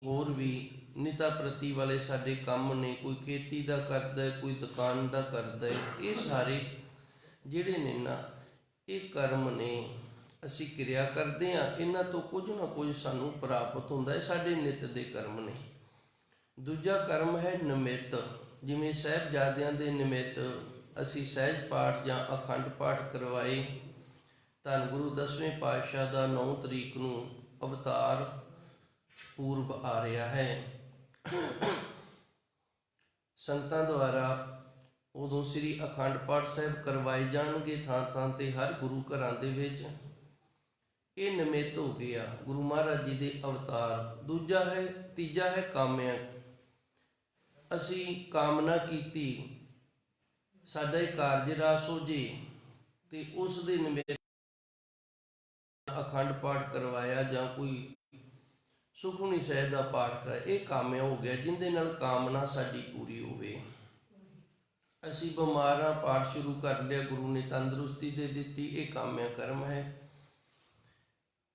ਹੋਰ ਵੀ ਨਿਤਾ ਪ੍ਰਤੀ ਵਾਲੇ ਸਾਡੇ ਕੰਮ ਨੇ, ਕੋਈ ਖੇਤੀ ਦਾ ਕਰਦਾ, ਕੋਈ ਦੁਕਾਨ ਦਾ ਕਰਦਾ। ਇਹ ਸਾਰੇ ਜਿਹੜੇ ਨੇ ਨਾ, ਇਹ ਕਰਮ ਨੇ। ਅਸੀਂ ਕਿਰਿਆ ਕਰਦੇ ਹਾਂ, ਇਹਨਾਂ ਤੋਂ ਕੁਝ ਨਾ ਕੁਝ ਸਾਨੂੰ ਪ੍ਰਾਪਤ ਹੁੰਦਾ ਹੈ। ਸਾਡੇ ਨਿੱਤ ਦੇ ਕਰਮ ਨੇ। ਦੂਜਾ ਕਰਮ ਹੈ ਨਿਮਿਤ। ਜਿਵੇਂ ਸਾਹਿਬਜ਼ਾਦਿਆਂ ਦੇ ਨਿਮਿਤ ਅਸੀਂ ਸਹਿਜ ਪਾਠ ਜਾਂ ਅਖੰਡ ਪਾਠ ਕਰਵਾਏ। ਧੰਨ ਗੁਰੂ 10ਵੇਂ ਪਾਤਸ਼ਾਹ ਦਾ 9 ਤਰੀਕ ਨੂੰ ਅਵਤਾਰ ਪੂਰਬ ਆ ਰਿਹਾ ਹੈ। ਸੰਗਤਾਂ ਦੁਆਰਾ ਉਦੋਂ ਸ੍ਰੀ ਅਖੰਡ ਪਾਠ ਸਾਹਿਬ ਕਰਵਾਏ ਜਾਣਗੇ ਥਾਂ ਥਾਂ 'ਤੇ, ਹਰ ਗੁਰੂ ਘਰਾਂ ਦੇ ਵਿੱਚ। ਇਹ ਨਿਮਿਤ ਹੋ ਗਿਆ ਗੁਰੂ ਮਹਾਰਾਜ ਜੀ ਦੇ ਅਵਤਾਰ। ਤੀਜਾ ਹੈ ਕਾਮਿਆ। ਅਸੀਂ ਕਾਮਨਾ ਕੀਤੀ ਸਾਡਾ ਇਹ ਕਾਰਜ ਰਾਸ ਹੋ ਜੇ, ਤੇ ਉਸ ਦੇ ਨਿਮਿਤ ਅਖੰਡ ਪਾਠ ਕਰਵਾਇਆ ਜਾਂ ਕੋਈ ਸੁਖਮਨੀ ਸਾਹਿਬ ਦਾ ਪਾਠ ਕਰਾਇਆ। ਇਹ ਕਾਮਿਆ ਹੋ ਗਿਆ, ਜਿਹਦੇ ਨਾਲ ਕਾਮਨਾ ਸਾਡੀ ਪੂਰੀ ਹੋਵੇ। ਅਸੀਂ ਬਿਮਾਰਾਂ, ਪਾਠ ਸ਼ੁਰੂ ਕਰ ਲਿਆ, ਗੁਰੂ ਨੇ ਤੰਦਰੁਸਤੀ ਦੇ ਦਿੱਤੀ, ਇਹ ਕਾਮਿਆ ਕਰਮ ਹੈ।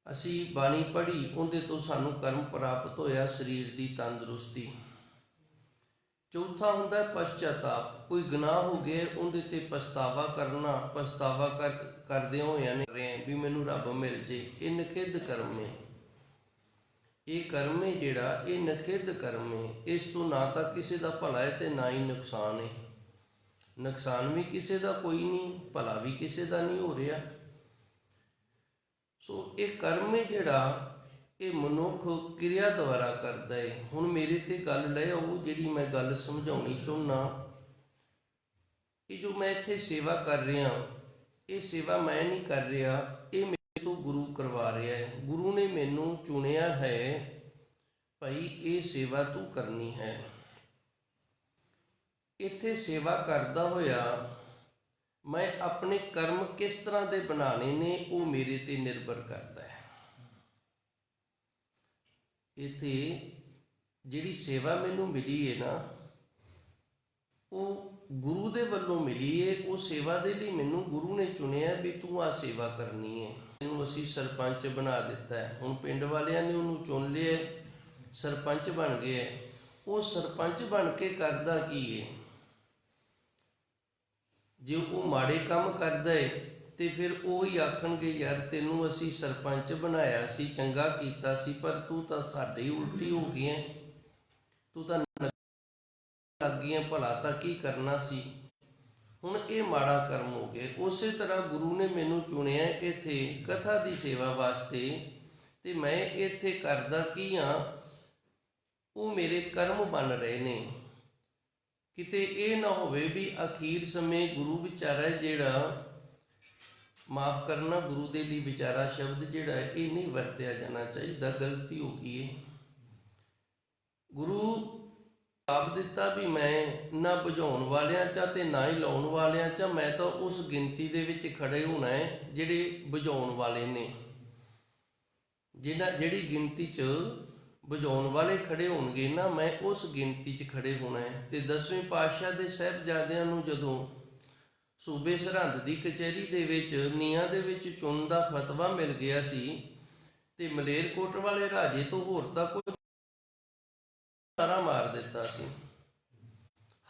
ਅਸੀਂ ਬਾਣੀ ਪੜ੍ਹੀ, ਉਹਦੇ ਤੋਂ ਸਾਨੂੰ ਕਰਮ ਪ੍ਰਾਪਤ ਹੋਇਆ, ਸਰੀਰ ਦੀ ਤੰਦਰੁਸਤੀ। ਚੌਥਾ ਹੁੰਦਾ ਪਸ਼ਚਾਤਾਪ। ਕੋਈ ਗੁਨਾਹ ਹੋ ਗਿਆ, ਉਹਦੇ 'ਤੇ ਪਛਤਾਵਾ ਕਰਨਾ। ਪਛਤਾਵਾ ਕਰਦਿਆਂ ਹੋਇਆਂ ਨੇ ਵੀ ਮੈਨੂੰ ਰੱਬ ਮਿਲ ਜੇ। ਇਹ ਨਿਖਿੱਧ ਕਰਮ ਹੈ। ਇਹ ਕਰਮ ਹੈ ਜਿਹੜਾ, ਇਹ ਨਿਖਿੱਧ ਕਰਮ ਹੈ। ਇਸ ਤੋਂ ਨਾ ਤਾਂ ਕਿਸੇ ਦਾ ਭਲਾ ਹੈ ਤੇ ਨਾ ਹੀ ਨੁਕਸਾਨ ਹੈ। ਨੁਕਸਾਨ ਵੀ ਕਿਸੇ ਦਾ ਕੋਈ ਨਹੀਂ, ਭਲਾ ਵੀ ਕਿਸੇ ਦਾ ਨਹੀਂ ਹੋ ਰਿਹਾ। ਸੋ ਇਹ ਕਰਮ ਹੈ ਜਿਹੜਾ, ਇਹ ਮਨੁੱਖ ਕਿਰਿਆ ਦੁਆਰਾ ਕਰਦਾ ਹੈ। ਹੁਣ ਮੇਰੇ ਤੇ ਗੱਲ ਲੈ ਆਓ, ਜਿਹੜੀ ਮੈਂ ਗੱਲ ਸਮਝਾਉਣੀ ਚਾਹੁੰਦਾ। ਇਹ ਜੋ ਮੈਂ ਇੱਥੇ ਸੇਵਾ ਕਰ ਰਿਹਾ, ਇਹ ਸੇਵਾ ਮੈਂ ਨਹੀਂ ਕਰ ਰਿਹਾ, ਇਹ ਮੇਰੇ ਤੋਂ ਗੁਰੂ ਕਰਵਾ ਰਿਹਾ ਹੈ। ਗੁਰੂ ਨੇ ਮੈਨੂੰ ਚੁਣਿਆ ਹੈ, ਭਾਈ ਇਹ ਸੇਵਾ ਤੂੰ ਕਰਨੀ ਹੈ। ਇੱਥੇ ਸੇਵਾ ਕਰਦਾ ਹੋਇਆ ਮੈਂ ਆਪਣੇ ਕਰਮ ਕਿਸ ਤਰ੍ਹਾਂ ਦੇ ਬਣਾਉਣੇ ਨੇ, ਉਹ ਮੇਰੇ ਤੇ ਨਿਰਭਰ ਕਰਦਾ ਹੈ। ਇੱਥੇ ਜਿਹੜੀ ਸੇਵਾ ਮੈਨੂੰ ਮਿਲੀ ਹੈ ਨਾ, ਉਹ ਗੁਰੂ ਦੇ ਵੱਲੋਂ ਮਿਲੀ ਹੈ। ਉਹ ਸੇਵਾ ਦੇ ਲਈ ਮੈਨੂੰ ਗੁਰੂ ਨੇ ਚੁਣਿਆ ਵੀ ਤੂੰ ਆਹ ਸੇਵਾ ਕਰਨੀ ਹੈ। ਇਹਨੂੰ ਅਸੀਂ ਸਰਪੰਚ ਬਣਾ ਦਿੱਤਾ ਹੈ। ਹੁਣ ਪਿੰਡ ਵਾਲਿਆਂ ਨੇ ਉਹਨੂੰ ਚੁਣ ਲਿਆ, ਸਰਪੰਚ ਬਣ ਗਿਆ। ਉਹ ਸਰਪੰਚ ਬਣ ਕੇ ਕਰਦਾ ਕੀ ਹੈ? ਜੇ ਉਹ ਮਾੜੇ ਕੰਮ ਕਰਦਾ ਹੈ ਤੇ ਫਿਰ ਉਹ ਹੀ ਆਖਣਗੇ, ਯਾਰ ਤੈਨੂੰ ਅਸੀਂ ਸਰਪੰਚ ਬਣਾਇਆ ਸੀ, ਚੰਗਾ ਕੀਤਾ ਸੀ, ਪਰ ਤੂੰ ਤਾਂ ਸਾਡੇ ਹੀ ਉਲਟੀ ਹੋ ਗਈ ਹੈ, ਤੂੰ ਤਾਂ ਲੱਗ ਗਈ ਹੈ, ਭਲਾ ਤਾਂ ਕੀ ਕਰਨਾ ਸੀ। ਹੁਣ ਇਹ ਮਾੜਾ ਕਰਮ ਹੋ ਗਿਆ। ਉਸੇ ਤਰ੍ਹਾਂ ਗੁਰੂ ਨੇ ਮੈਨੂੰ ਚੁਣਿਆ ਇੱਥੇ ਕਥਾ ਦੀ ਸੇਵਾ ਵਾਸਤੇ, ਤੇ ਮੈਂ ਇੱਥੇ ਕਰਦਾ ਕੀ ਹਾਂ, ਉਹ ਮੇਰੇ ਕਰਮ ਬਣ ਰਹੇ ਨੇ। ਕਿਤੇ ਇਹ ਨਾ ਹੋਵੇ ਵੀ ਅਖੀਰ ਸਮੇਂ ਗੁਰੂ ਵਿਚਾਰਾ ਜਿਹੜਾ, ਮਾਫ ਕਰਨਾ, ਗੁਰੂ ਦੇ ਲਈ ਵਿਚਾਰਾ ਸ਼ਬਦ ਜਿਹੜਾ ਹੈ ਇਹ ਨਹੀਂ ਵਰਤਿਆ ਜਾਣਾ ਚਾਹੀਦਾ, ਗਲਤੀ ਹੋ ਗਈ ਹੈ। ਗੁਰੂ ਆਪ ਦਿੱਤਾ ਵੀ ਮੈਂ ਨਾ ਬੁਝਾਉਣ ਵਾਲਿਆਂ 'ਚ ਤੇ ਨਾ ਹੀ ਲਾਉਣ ਵਾਲਿਆਂ 'ਚ, ਮੈਂ ਤਾਂ ਉਸ ਗਿਣਤੀ ਦੇ ਵਿੱਚ ਖੜੇ ਹੋਣਾ ਹੈ ਜਿਹੜੇ ਬੁਝਾਉਣ ਵਾਲੇ ਨੇ। ਜਿਹੜੀ ਗਿਣਤੀ 'ਚ ਬੁਝਾਉਣ ਵਾਲੇ ਖੜੇ ਹੋਣਗੇ ਨਾ, ਮੈਂ ਉਸ ਗਿਣਤੀ 'ਚ ਖੜੇ ਹੋਣਾ ਹੈ। ਤੇ 10ਵੇਂ ਪਾਤਸ਼ਾਹ ਦੇ ਸਾਹਿਬਜ਼ਾਦਿਆਂ ਨੂੰ ਜਦੋਂ ਸੂਬੇ ਸਰਹੰਦ ਦੀ ਕਚਹਿਰੀ ਦੇ ਵਿੱਚ ਨੀਹਾਂ ਦੇ ਵਿੱਚ ਚੁਣਨ ਦਾ ਫਤਵਾ ਮਿਲ ਗਿਆ ਸੀ, ਤੇ ਮਲੇਰਕੋਟ ਵਾਲੇ ਰਾਜੇ ਤੋਂ ਹੋਰ ਤਾਂ ਕੋਈ ਨਾਰਾ ਮਾਰ ਦਿੱਤਾ ਸੀ,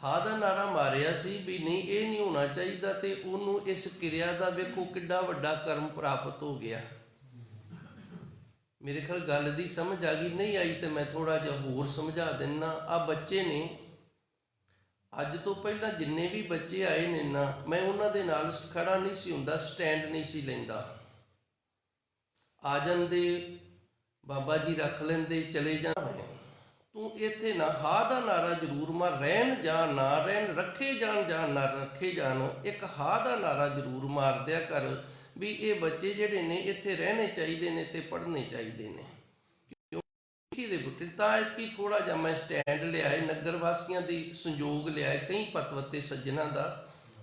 ਹਾਂ ਦਾ ਨਾਰਾ ਮਾਰਿਆ ਸੀ ਵੀ ਨਹੀਂ, ਇਹ ਨਹੀਂ ਹੋਣਾ ਚਾਹੀਦਾ। ਤੇ ਉਹਨੂੰ ਇਸ ਕਿਰਿਆ ਦਾ ਵੇਖੋ ਕਿੱਡਾ ਵੱਡਾ ਕਰਮ ਪ੍ਰਾਪਤ ਹੋ ਗਿਆ। ਮੇਰੇ ਖਿਆਲ ਗੱਲ ਦੀ ਸਮਝ ਆ ਗਈ। ਨਹੀਂ ਆਈ ਤੇ ਮੈਂ ਥੋੜ੍ਹਾ ਜਿਹਾ ਹੋਰ ਸਮਝਾ ਦਿੰਦਾ। ਆਹ ਬੱਚੇ ਨੇ, ਅੱਜ ਤੋਂ ਪਹਿਲਾਂ ਜਿੰਨੇ ਵੀ ਬੱਚੇ ਆਏ ਨੇ ਨਾ, ਮੈਂ ਉਹਨਾਂ ਦੇ ਨਾਲ ਖੜਾ ਨਹੀਂ ਸੀ ਹੁੰਦਾ, ਸਟੈਂਡ ਨਹੀਂ ਸੀ ਲੈਂਦਾ। ਆ ਜਾਂਦੇ, ਬਾਬਾ ਜੀ ਰੱਖ ਲੈਂਦੇ, ਚਲੇ ਜਾਣਾ। ਤੂੰ ਇੱਥੇ ਨਾ ਹਾਂ ਦਾ ਨਾਰਾ ਜ਼ਰੂਰ ਮਾਰ, ਰਹਿਣ ਜਾਂ ਨਾ ਰਹਿਣ, ਰੱਖੇ ਜਾਣ ਜਾਂ ਨਾ ਰੱਖੇ ਜਾਣ, ਇੱਕ ਹਾਂ ਦਾ ਨਾਰਾ ਜ਼ਰੂਰ ਮਾਰ ਦਿਆ ਕਰ ਵੀ ਇਹ ਬੱਚੇ ਜਿਹੜੇ ਨੇ ਇੱਥੇ ਰਹਿਣੇ ਚਾਹੀਦੇ ਨੇ ਤੇ ਪੜ੍ਹਨੇ ਚਾਹੀਦੇ ਨੇ। ਕਿਉਂਕਿ ਦੇ ਬੁੱਟੇ ਤਾਂ ਇਤਕੀ ਥੋੜ੍ਹਾ ਜਿਹਾ ਮੈਂ ਸਟੈਂਡ ਲਿਆਏ, ਨਗਰ ਵਾਸੀਆਂ ਦੀ ਸੰਯੋਗ ਲਿਆਏ, ਕਈ ਪਤਵਤੇ ਸੱਜਣਾ ਦਾ।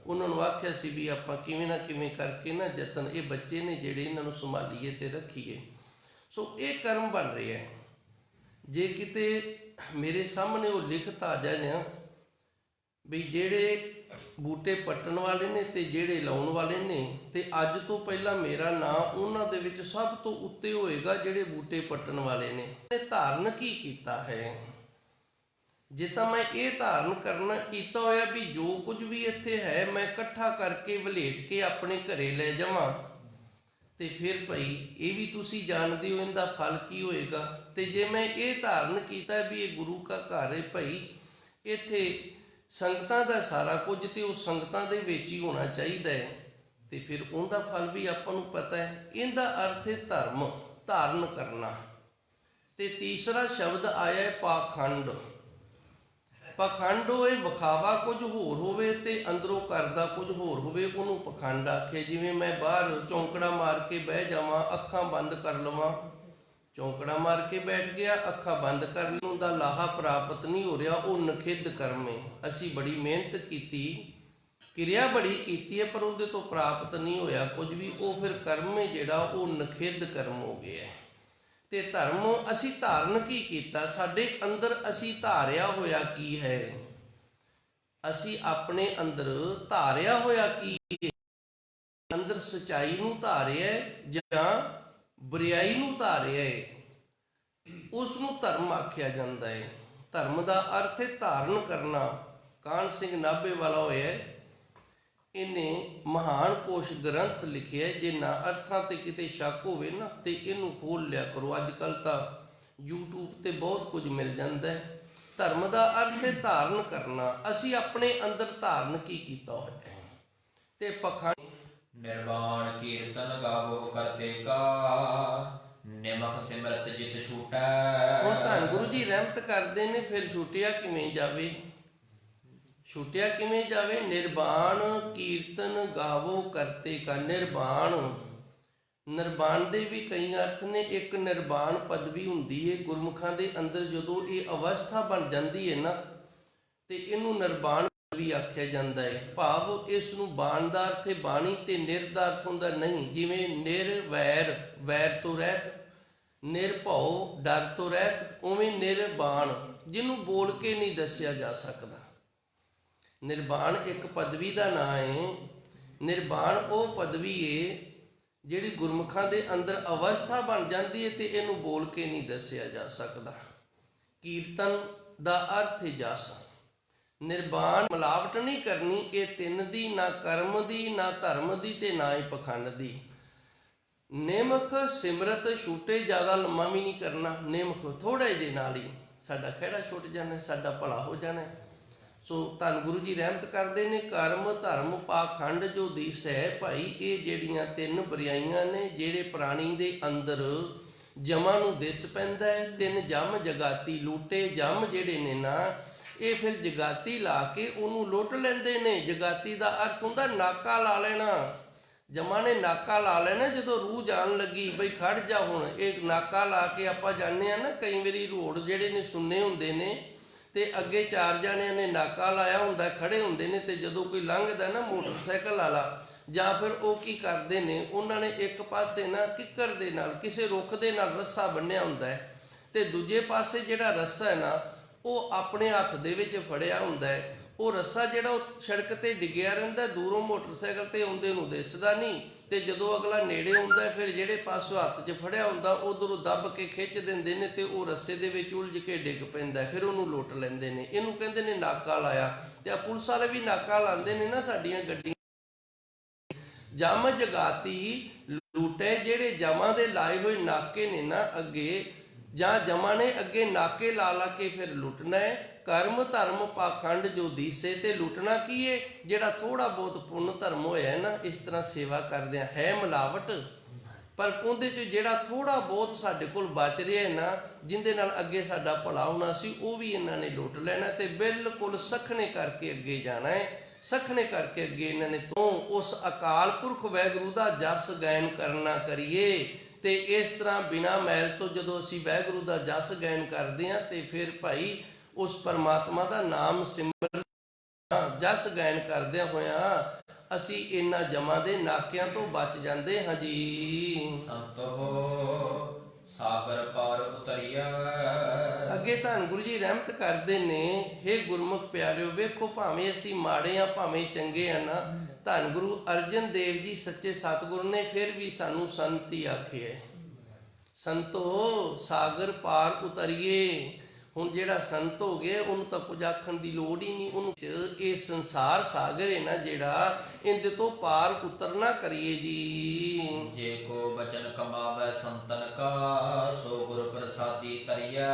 ਉਹਨਾਂ ਨੂੰ ਆਖਿਆ ਸੀ ਵੀ ਆਪਾਂ ਕਿਵੇਂ ਨਾ ਕਿਵੇਂ ਕਰਕੇ ਨਾ ਯਤਨ, ਇਹ ਬੱਚੇ ਨੇ ਜਿਹੜੇ, ਇਹਨਾਂ ਨੂੰ ਸੰਭਾਲੀਏ ਤੇ ਰੱਖੀਏ। ਸੋ ਇਹ ਕਰਮ ਬਣ ਰਿਹਾ ਹੈ। ਜੇ ਕਿਤੇ ਮੇਰੇ ਸਾਹਮਣੇ ਉਹ ਲਿਖਤ ਆ ਜਾਏ ਨਾ ਵੀ ਜਿਹੜੇ ਬੂਟੇ ਪੱਟਣ ਵਾਲੇ ਨੇ ਤੇ ਜਿਹੜੇ ਲਾਉਣ ਵਾਲੇ ਨੇ, ਤੇ ਅੱਜ ਤੋਂ ਪਹਿਲਾਂ ਮੇਰਾ ਨਾਂ ਉਹਨਾਂ ਦੇ ਵਿੱਚ ਸਭ ਤੋਂ ਉੱਤੇ ਹੋਏਗਾ ਜਿਹੜੇ ਬੂਟੇ ਪੱਟਣ ਵਾਲੇ ਨੇ। ਧਾਰਨ ਕੀ ਕੀਤਾ ਹੈ? ਜੇ ਤਾਂ ਮੈਂ ਇਹ ਧਾਰਨ ਕਰਨਾ ਕੀਤਾ ਹੋਇਆ ਵੀ ਜੋ ਕੁਝ ਵੀ ਇੱਥੇ ਹੈ ਮੈਂ ਇਕੱਠਾ ਕਰਕੇ ਵਲੇਟ ਕੇ ਆਪਣੇ ਘਰੇ ਲੈ ਜਾਵਾਂ, ਤੇ ਫਿਰ ਭਾਈ ਇਹ ਵੀ ਤੁਸੀਂ ਜਾਣਦੇ ਹੋ ਇਹਦਾ ਫਲ ਕੀ ਹੋਏਗਾ। ਤੇ ਜੇ ਮੈਂ ਇਹ ਧਾਰਨ ਕੀਤਾ ਵੀ ਇਹ ਗੁਰੂ ਕਾ ਘਰ ਹੈ ਭਾਈ, ਇੱਥੇ ਸੰਗਤਾਂ ਦਾ ਸਾਰਾ ਕੁਝ ਤੇ ਉਹ ਸੰਗਤਾਂ ਦੇ ਵਿੱਚ ਹੀ ਹੋਣਾ ਚਾਹੀਦਾ ਹੈ, ਤੇ ਫਿਰ ਉਹਦਾ ਫਲ ਵੀ ਆਪਾਂ ਨੂੰ ਪਤਾ ਹੈ। ਇਹਦਾ ਅਰਥ ਹੈ ਧਰਮ ਧਾਰਨ ਕਰਨਾ। ਤੇ ਤੀਸਰਾ ਸ਼ਬਦ ਆਇਆ ਹੈ ਪਾਖੰਡ। ਪਖੰਡ ਹੋਏ ਵਿਖਾਵਾ ਕੁਝ ਹੋਰ ਹੋਵੇ ਤੇ ਅੰਦਰੋਂ ਕਰਦਾ ਕੁਝ ਹੋਰ ਹੋਵੇ, ਉਹਨੂੰ ਪਖੰਡ ਆਖੇ। ਜਿਵੇਂ ਮੈਂ ਬਾਹਰ ਚੌਂਕੜਾ ਮਾਰ ਕੇ ਬਹਿ ਜਾਵਾਂ, ਅੱਖਾਂ ਬੰਦ ਕਰ ਲਵਾਂ, ਚੌਂਕੜਾ ਮਾਰ ਕੇ ਬੈਠ ਗਿਆ, ਅੱਖਾਂ ਬੰਦ ਕਰ ਲਈਆਂ, ਦਾ ਲਾਹਾ ਪ੍ਰਾਪਤ ਨਹੀਂ ਹੋ ਰਿਹਾ, ਉਹ ਨਖਿੱਧ ਕਰਮ ਹੈ। ਅਸੀਂ ਬੜੀ ਮਿਹਨਤ ਕੀਤੀ, ਕਿਰਿਆ ਬੜੀ ਕੀਤੀ ਹੈ, ਪਰ ਉਹਦੇ ਤੋਂ ਪ੍ਰਾਪਤ ਨਹੀਂ ਹੋਇਆ ਕੁਝ ਵੀ, ਉਹ ਫਿਰ ਕਰਮ ਹੈ ਜਿਹੜਾ ਉਹ ਨਖਿੱਧ ਕਰਮ ਹੋ ਗਿਆ। ਤੇ ਧਰਮ ਅਸੀਂ ਧਾਰਨ ਕੀ ਕੀਤਾ? ਸਾਡੇ ਅੰਦਰ ਅਸੀਂ ਧਾਰਿਆ ਹੋਇਆ ਕੀ ਹੈ? ਅਸੀਂ ਆਪਣੇ ਅੰਦਰ ਧਾਰਿਆ ਹੋਇਆ ਕੀ ਹੈ? ਅੰਦਰ ਸਚਾਈ ਨੂੰ ਧਾਰਿਆ ਜਾਂ ਬੁਰਾਈ ਨੂੰ ਧਾਰਿਆ ਹੈ, ਉਸ ਨੂੰ ਧਰਮ ਆਖਿਆ ਜਾਂਦਾ ਹੈ। ਧਰਮ ਦਾ ਅਰਥ ਹੈ ਧਾਰਨ ਕਰਨਾ। ਕਾਹਨ ਸਿੰਘ ਨਾਭੇ ਵਾਲਾ ਹੋਇਆ, ਇਹਨੇ ਮਹਾਨ ਕੋਸ਼ ਗ੍ਰੰਥ ਲਿਖਿਆ। ਜੇ ਨਾ ਅਰਥਾਂ ਤੇ ਕਿਤੇ ਸ਼ੱਕ ਹੋਵੇ ਨਾ ਤੇ ਇਹਨੂੰ ਖੋਲ ਲਿਆ ਕਰੋ। ਅੱਜ ਕੱਲ ਤਾਂ YouTube ਤੇ ਬਹੁਤ ਕੁਝ ਮਿਲ ਜਾਂਦਾ ਹੈ। ਧਰਮ ਦਾ ਅਰਥ ਹੈ ਧਾਰਨ ਕਰਨਾ। ਅਸੀਂ ਆਪਣੇ ਅੰਦਰ ਧਾਰਨ ਕੀ ਕੀਤਾ ਹੋਇਆ ਹੈ। ਤੇ ਪਖੰਡ ਨਿਰਵਾਣ ਕੀਰਤਨ ਗਾਵੋ ਕਰਤੇ ਕਾ, ਨਿਮਕ ਸਿਮਰਤ ਜਿਤ ਛੂਟੈ। ਹੁਣ ਧੰਨ ਗੁਰੂ ਜੀ ਰਹਿਮਤ ਕਰਦੇ ਨੇ, ਫਿਰ ਛੁੱਟਿਆ ਕਿਵੇਂ ਜਾਵੇ? ਛੁੱਟਿਆ ਕਿਵੇਂ ਜਾਵੇ? ਨਿਰਵਾਣ ਕੀਰਤਨ ਗਾਵੋ ਕਰਤੇ ਕਾ। ਨਿਰਵਾਣ, ਨਿਰਵਾਣ ਦੇ ਵੀ ਕਈ ਅਰਥ ਨੇ। ਇੱਕ ਨਿਰਵਾਣ ਪਦਵੀ ਹੁੰਦੀ ਹੈ ਗੁਰਮੁਖਾਂ ਦੇ ਅੰਦਰ। ਜਦੋਂ ਇਹ ਅਵਸਥਾ ਬਣ ਜਾਂਦੀ ਹੈ ਨਾ ਤੇ ਇਹਨੂੰ ਨਿਰਵਾਣ ਪਦਵੀ ਆਖਿਆ ਜਾਂਦਾ ਹੈ। ਭਾਵ ਇਸ ਨੂੰ ਬਾਣ ਦਾ ਅਰਥ ਹੈ ਬਾਣੀ, ਤੇ ਨਿਰ ਦਾ ਅਰਥ ਹੁੰਦਾ ਨਹੀਂ। ਜਿਵੇਂ ਨਿਰਵੈਰ, ਵੈਰ ਤੋਂ ਰਹਿਤ, ਨਿਰਭਉ, ਡਰ ਤੋਂ ਰਹਿਤ, ਉਵੇਂ ਨਿਰਵਾਣ, ਜਿਹਨੂੰ ਬੋਲ ਕੇ ਨਹੀਂ ਦੱਸਿਆ ਜਾ ਸਕਦਾ। ਨਿਰਵਾਣ ਇੱਕ ਪਦਵੀ ਦਾ ਨਾਂ ਹੈ। ਨਿਰਵਾਣ ਉਹ ਪਦਵੀ ਹੈ ਜਿਹੜੀ ਗੁਰਮੁਖਾਂ ਦੇ ਅੰਦਰ ਅਵਸਥਾ ਬਣ ਜਾਂਦੀ ਹੈ ਤੇ ਇਹਨੂੰ ਬੋਲ ਕੇ ਨਹੀਂ ਦੱਸਿਆ ਜਾ ਸਕਦਾ। ਕੀਰਤਨ ਦਾ ਅਰਥ ਹੈ ਜਸ। ਨਿਰਵਾਣ ਮਿਲਾਵਟ ਨਹੀਂ ਕਰਨੀ। ਇਹ ਤਿੰਨ ਦੀ, ਨਾ ਕਰਮ ਦੀ, ਨਾ ਧਰਮ ਦੀ, ਤੇ ਨਾ ਹੀ ਪਖੰਡ ਦੀ। ਨਿਮਕ ਸਿਮਰਤ ਛੂਟੇ, ਜ਼ਿਆਦਾ ਲੰਮਾ ਵੀ ਨਹੀਂ ਕਰਨਾ। ਨਿਮਕ ਥੋੜ੍ਹੇ ਜਿਹੇ ਨਾਲ ਹੀ ਸਾਡਾ ਖਹਿੜਾ ਛੁੱਟ ਜਾਣਾ, ਸਾਡਾ ਭਲਾ ਹੋ ਜਾਣਾ। ਸੋ ਧੰਨ ਗੁਰੂ ਜੀ ਰਹਿਮਤ ਕਰਦੇ ਨੇ। ਕਰਮ ਧਰਮ ਪਾਖੰਡ ਜੋ ਦਿਸੈ ਭਾਈ, ਇਹ ਜਿਹੜੀਆਂ ਤਿੰਨ ਬੁਰਾਈਆਂ ਨੇ ਜਿਹੜੇ ਪ੍ਰਾਣੀ ਦੇ ਅੰਦਰ ਜਮਾਂ ਨੂੰ ਦਿਸ ਪੈਂਦਾ ਹੈ। ਤਿੰਨ ਜਮ ਜਗਾਤੀ ਲੂਟੇ। ਜਮ ਜਿਹੜੇ ਨੇ ਨਾ ਇਹ ਫਿਰ ਜਗਾਤੀ ਲਾ ਕੇ ਉਹਨੂੰ ਲੁੱਟ ਲੈਂਦੇ ਨੇ। ਜਗਾਤੀ ਦਾ ਅਰਥ ਹੁੰਦਾ ਨਾਕਾ ਲਾ ਲੈਣਾ। ਜਮਾਂ ਨੇ ਨਾਕਾ ਲਾ ਲੈਣਾ। ਜਦੋਂ ਰੂਹ ਜਾਣ ਲੱਗੀ ਬਈ ਖੜ ਜਾ ਹੁਣ, ਇਹ ਨਾਕਾ ਲਾ ਕੇ ਆਪਾਂ ਜਾਂਦੇ ਹਾਂ ਨਾ, ਕਈ ਵਾਰੀ ਰੋਡ ਜਿਹੜੇ ਨੇ ਸੁੰਨੇ ਹੁੰਦੇ ਨੇ ਤੇ ਅੱਗੇ ਚਾਰ ਜਣਿਆਂ ਨੇ ਨਾਕਾ ਲਾਇਆ ਹੁੰਦਾ, ਖੜੇ ਹੁੰਦੇ ਨੇ, ਤੇ ਜਦੋਂ ਕੋਈ ਲੰਘਦਾ ਨਾ ਮੋਟਰਸਾਈਕਲ ਵਾਲਾ ਜਾਂ ਫਿਰ ਉਹ ਕੀ ਕਰਦੇ ਨੇ, ਉਹਨਾਂ ਨੇ ਇੱਕ ਪਾਸੇ ਨਾ ਕਿੱਕਰ ਦੇ ਨਾਲ ਕਿਸੇ ਰੁੱਖ ਦੇ ਨਾਲ ਰੱਸਾ ਬੰਨਿਆ ਹੁੰਦਾ ਹੈ, ਤੇ ਦੂਜੇ ਪਾਸੇ ਜਿਹੜਾ ਰੱਸਾ ਹੈ ਨਾ ਉਹ ਆਪਣੇ ਹੱਥ ਦੇ ਵਿੱਚ ਫੜਿਆ ਹੁੰਦਾ ਹੈ। ਉਹ ਰੱਸਾ ਜਿਹੜਾ ਉਹ ਸੜਕ ਤੇ ਡਿੱਗਿਆ ਰਹਿੰਦਾ, ਦੂਰੋਂ ਮੋਟਰਸਾਈਕਲ ਤੇ ਆਉਂਦੇ ਨੂੰ ਦਿਸਦਾ ਨਹੀਂ, ਤੇ ਜਦੋਂ ਅਗਲਾ ਨੇੜੇ ਆਉਂਦਾ ਫਿਰ ਜਿਹੜੇ ਪਾਸੋਂ ਹੱਥ 'ਚ ਫੜਿਆ ਹੁੰਦਾ ਉਧਰੋਂ ਦੱਬ ਕੇ ਖਿੱਚ ਦਿੰਦੇ ਨੇ ਤੇ ਉਹ ਰੱਸੇ ਦੇ ਵਿੱਚ ਉਲਝ ਕੇ ਡਿੱਗ ਪੈਂਦਾ, ਫਿਰ ਉਹਨੂੰ ਲੁੱਟ ਲੈਂਦੇ ਨੇ। ਇਹਨੂੰ ਕਹਿੰਦੇ ਨੇ ਨਾਕਾ ਲਾਇਆ। ਤੇ ਆ ਪੁਲਿਸ ਵਾਲੇ ਵੀ ਨਾਕਾ ਲਾਉਂਦੇ ਨੇ ਨਾ ਸਾਡੀਆਂ ਗੱਡੀਆਂ। ਜਮ ਜਗਾਤੀ ਲੂਟੇ, ਜਿਹੜੇ ਜਮਾਂ ਦੇ ਲਾਏ ਹੋਏ ਨਾਕੇ ਨੇ ਨਾ ਅੱਗੇ, ਜਾਂ ਜਮਾਂ ਨੇ ਅੱਗੇ ਨਾਕੇ ਲਾ ਲਾ ਕੇ ਫਿਰ ਲੁੱਟਣਾ ਹੈ। ਕਰਮ ਧਰਮ ਪਾਖੰਡ ਜੋ ਦੀਸੇ, ਤੇ ਲੁੱਟਣਾ ਕੀ ਹੈ? ਜਿਹੜਾ ਥੋੜਾ ਬਹੁਤ ਪੁੰਨ ਧਰਮ ਹੋਇਆ ਨਾ, ਇਸ ਤਰ੍ਹਾਂ ਸੇਵਾ ਕਰਦੇ ਆ, ਹੈ ਮਿਲਾਵਟ, ਪਰ ਉਹਦੇ 'ਚ ਜਿਹੜਾ ਥੋੜਾ ਬਹੁਤ ਸਾਡੇ ਕੋਲ ਬਚ ਰਿਹਾ ਹੈ ਨਾ, ਜਿਹਦੇ ਨਾਲ ਅੱਗੇ ਸਾਡਾ ਭਲਾ ਹੋਣਾ ਸੀ, ਉਹ ਵੀ ਇਹਨਾਂ ਨੇ ਲੁੱਟ ਲੈਣਾ ਤੇ ਬਿਲਕੁਲ ਸਖਣੇ ਕਰਕੇ ਅੱਗੇ ਜਾਣਾ ਹੈ। ਸਖਣੇ ਕਰਕੇ ਅੱਗੇ ਇਹਨਾਂ ਨੇ ਤੋਂ ਉਸ ਅਕਾਲ ਪੁਰਖ ਵਾਹਿਗੁਰੂ ਦਾ ਜਸ ਗਾਇਨ ਕਰਨਾ ਕਰੀਏ। ਤੇ ਇਸ ਤਰ੍ਹਾਂ ਬਿਨਾਂ ਮੈਲ ਤੋਂ ਜਦੋਂ ਅਸੀਂ ਵਾਹਿਗੁਰੂ ਦਾ ਜਸ ਗਾਇਨ ਕਰਦੇ ਹਾਂ ਤੇ ਫਿਰ ਭਾਈ ਉਸ ਪਰਮਾਤਮਾ ਦਾ ਨਾਮ ਸਿਮਰਨ ਜਸ ਗਾਇਨ ਕਰਦਿਆਂ ਹੋਇਆਂ ਅਸੀਂ ਇਹਨਾਂ ਜਮਾਂ ਦੇ ਨਾਕਿਆਂ ਤੋਂ ਬਚ ਜਾਂਦੇ ਹਾਂ ਜੀ। ਸੰਤੋ ਸਾਗਰ ਪਾਰ ਉਤਰਿਆ। ਅੱਗੇ ਧੰਨ ਗੁਰੂ ਜੀ ਰਹਿਮਤ ਕਰਦੇ ਨੇ, ਹੇ ਗੁਰਮੁਖ ਪਿਆਰਿਓ, ਵੇਖੋ ਭਾਵੇਂ ਅਸੀਂ ਮਾੜੇ ਆ ਭਾਵੇਂ ਚੰਗੇ ਆ ਨਾ, ਧੰਨ ਗੁਰੂ ਅਰਜਨ ਦੇਵ ਜੀ ਸੱਚੇ ਸਤਿਗੁਰ ਨੇ ਫਿਰ ਵੀ ਸਾਨੂੰ ਸੰਤ ਹੀ ਆਖਿਆ। ਸੰਤੋ ਸਾਗਰ ਪਾਰ ਉਤਰੀਏ। ਹੁਣ ਜਿਹੜਾ ਸੰਤ ਹੋ ਗਿਆ ਉਹਨੂੰ ਤਾਂ ਕੁਝ ਆਖਣ ਦੀ ਲੋੜ ਹੀ ਨਹੀਂ, ਉਹਨੂੰ ਇਹ ਸੰਸਾਰ ਸਾਗਰ ਹੈ ਨਾ ਜਿਹੜਾ, ਇਹਦੇ ਤੋਂ ਪਾਰ ਉਤਰਨਾ ਕਰੀਏ ਜੀ। ਜੇ ਕੋ ਬਚਨ ਕਮਾਵੇ ਸੰਤਨ ਕਾ, ਸੋ ਗੁਰ ਪ੍ਰਸਾਦੀ ਤਰਿਆ।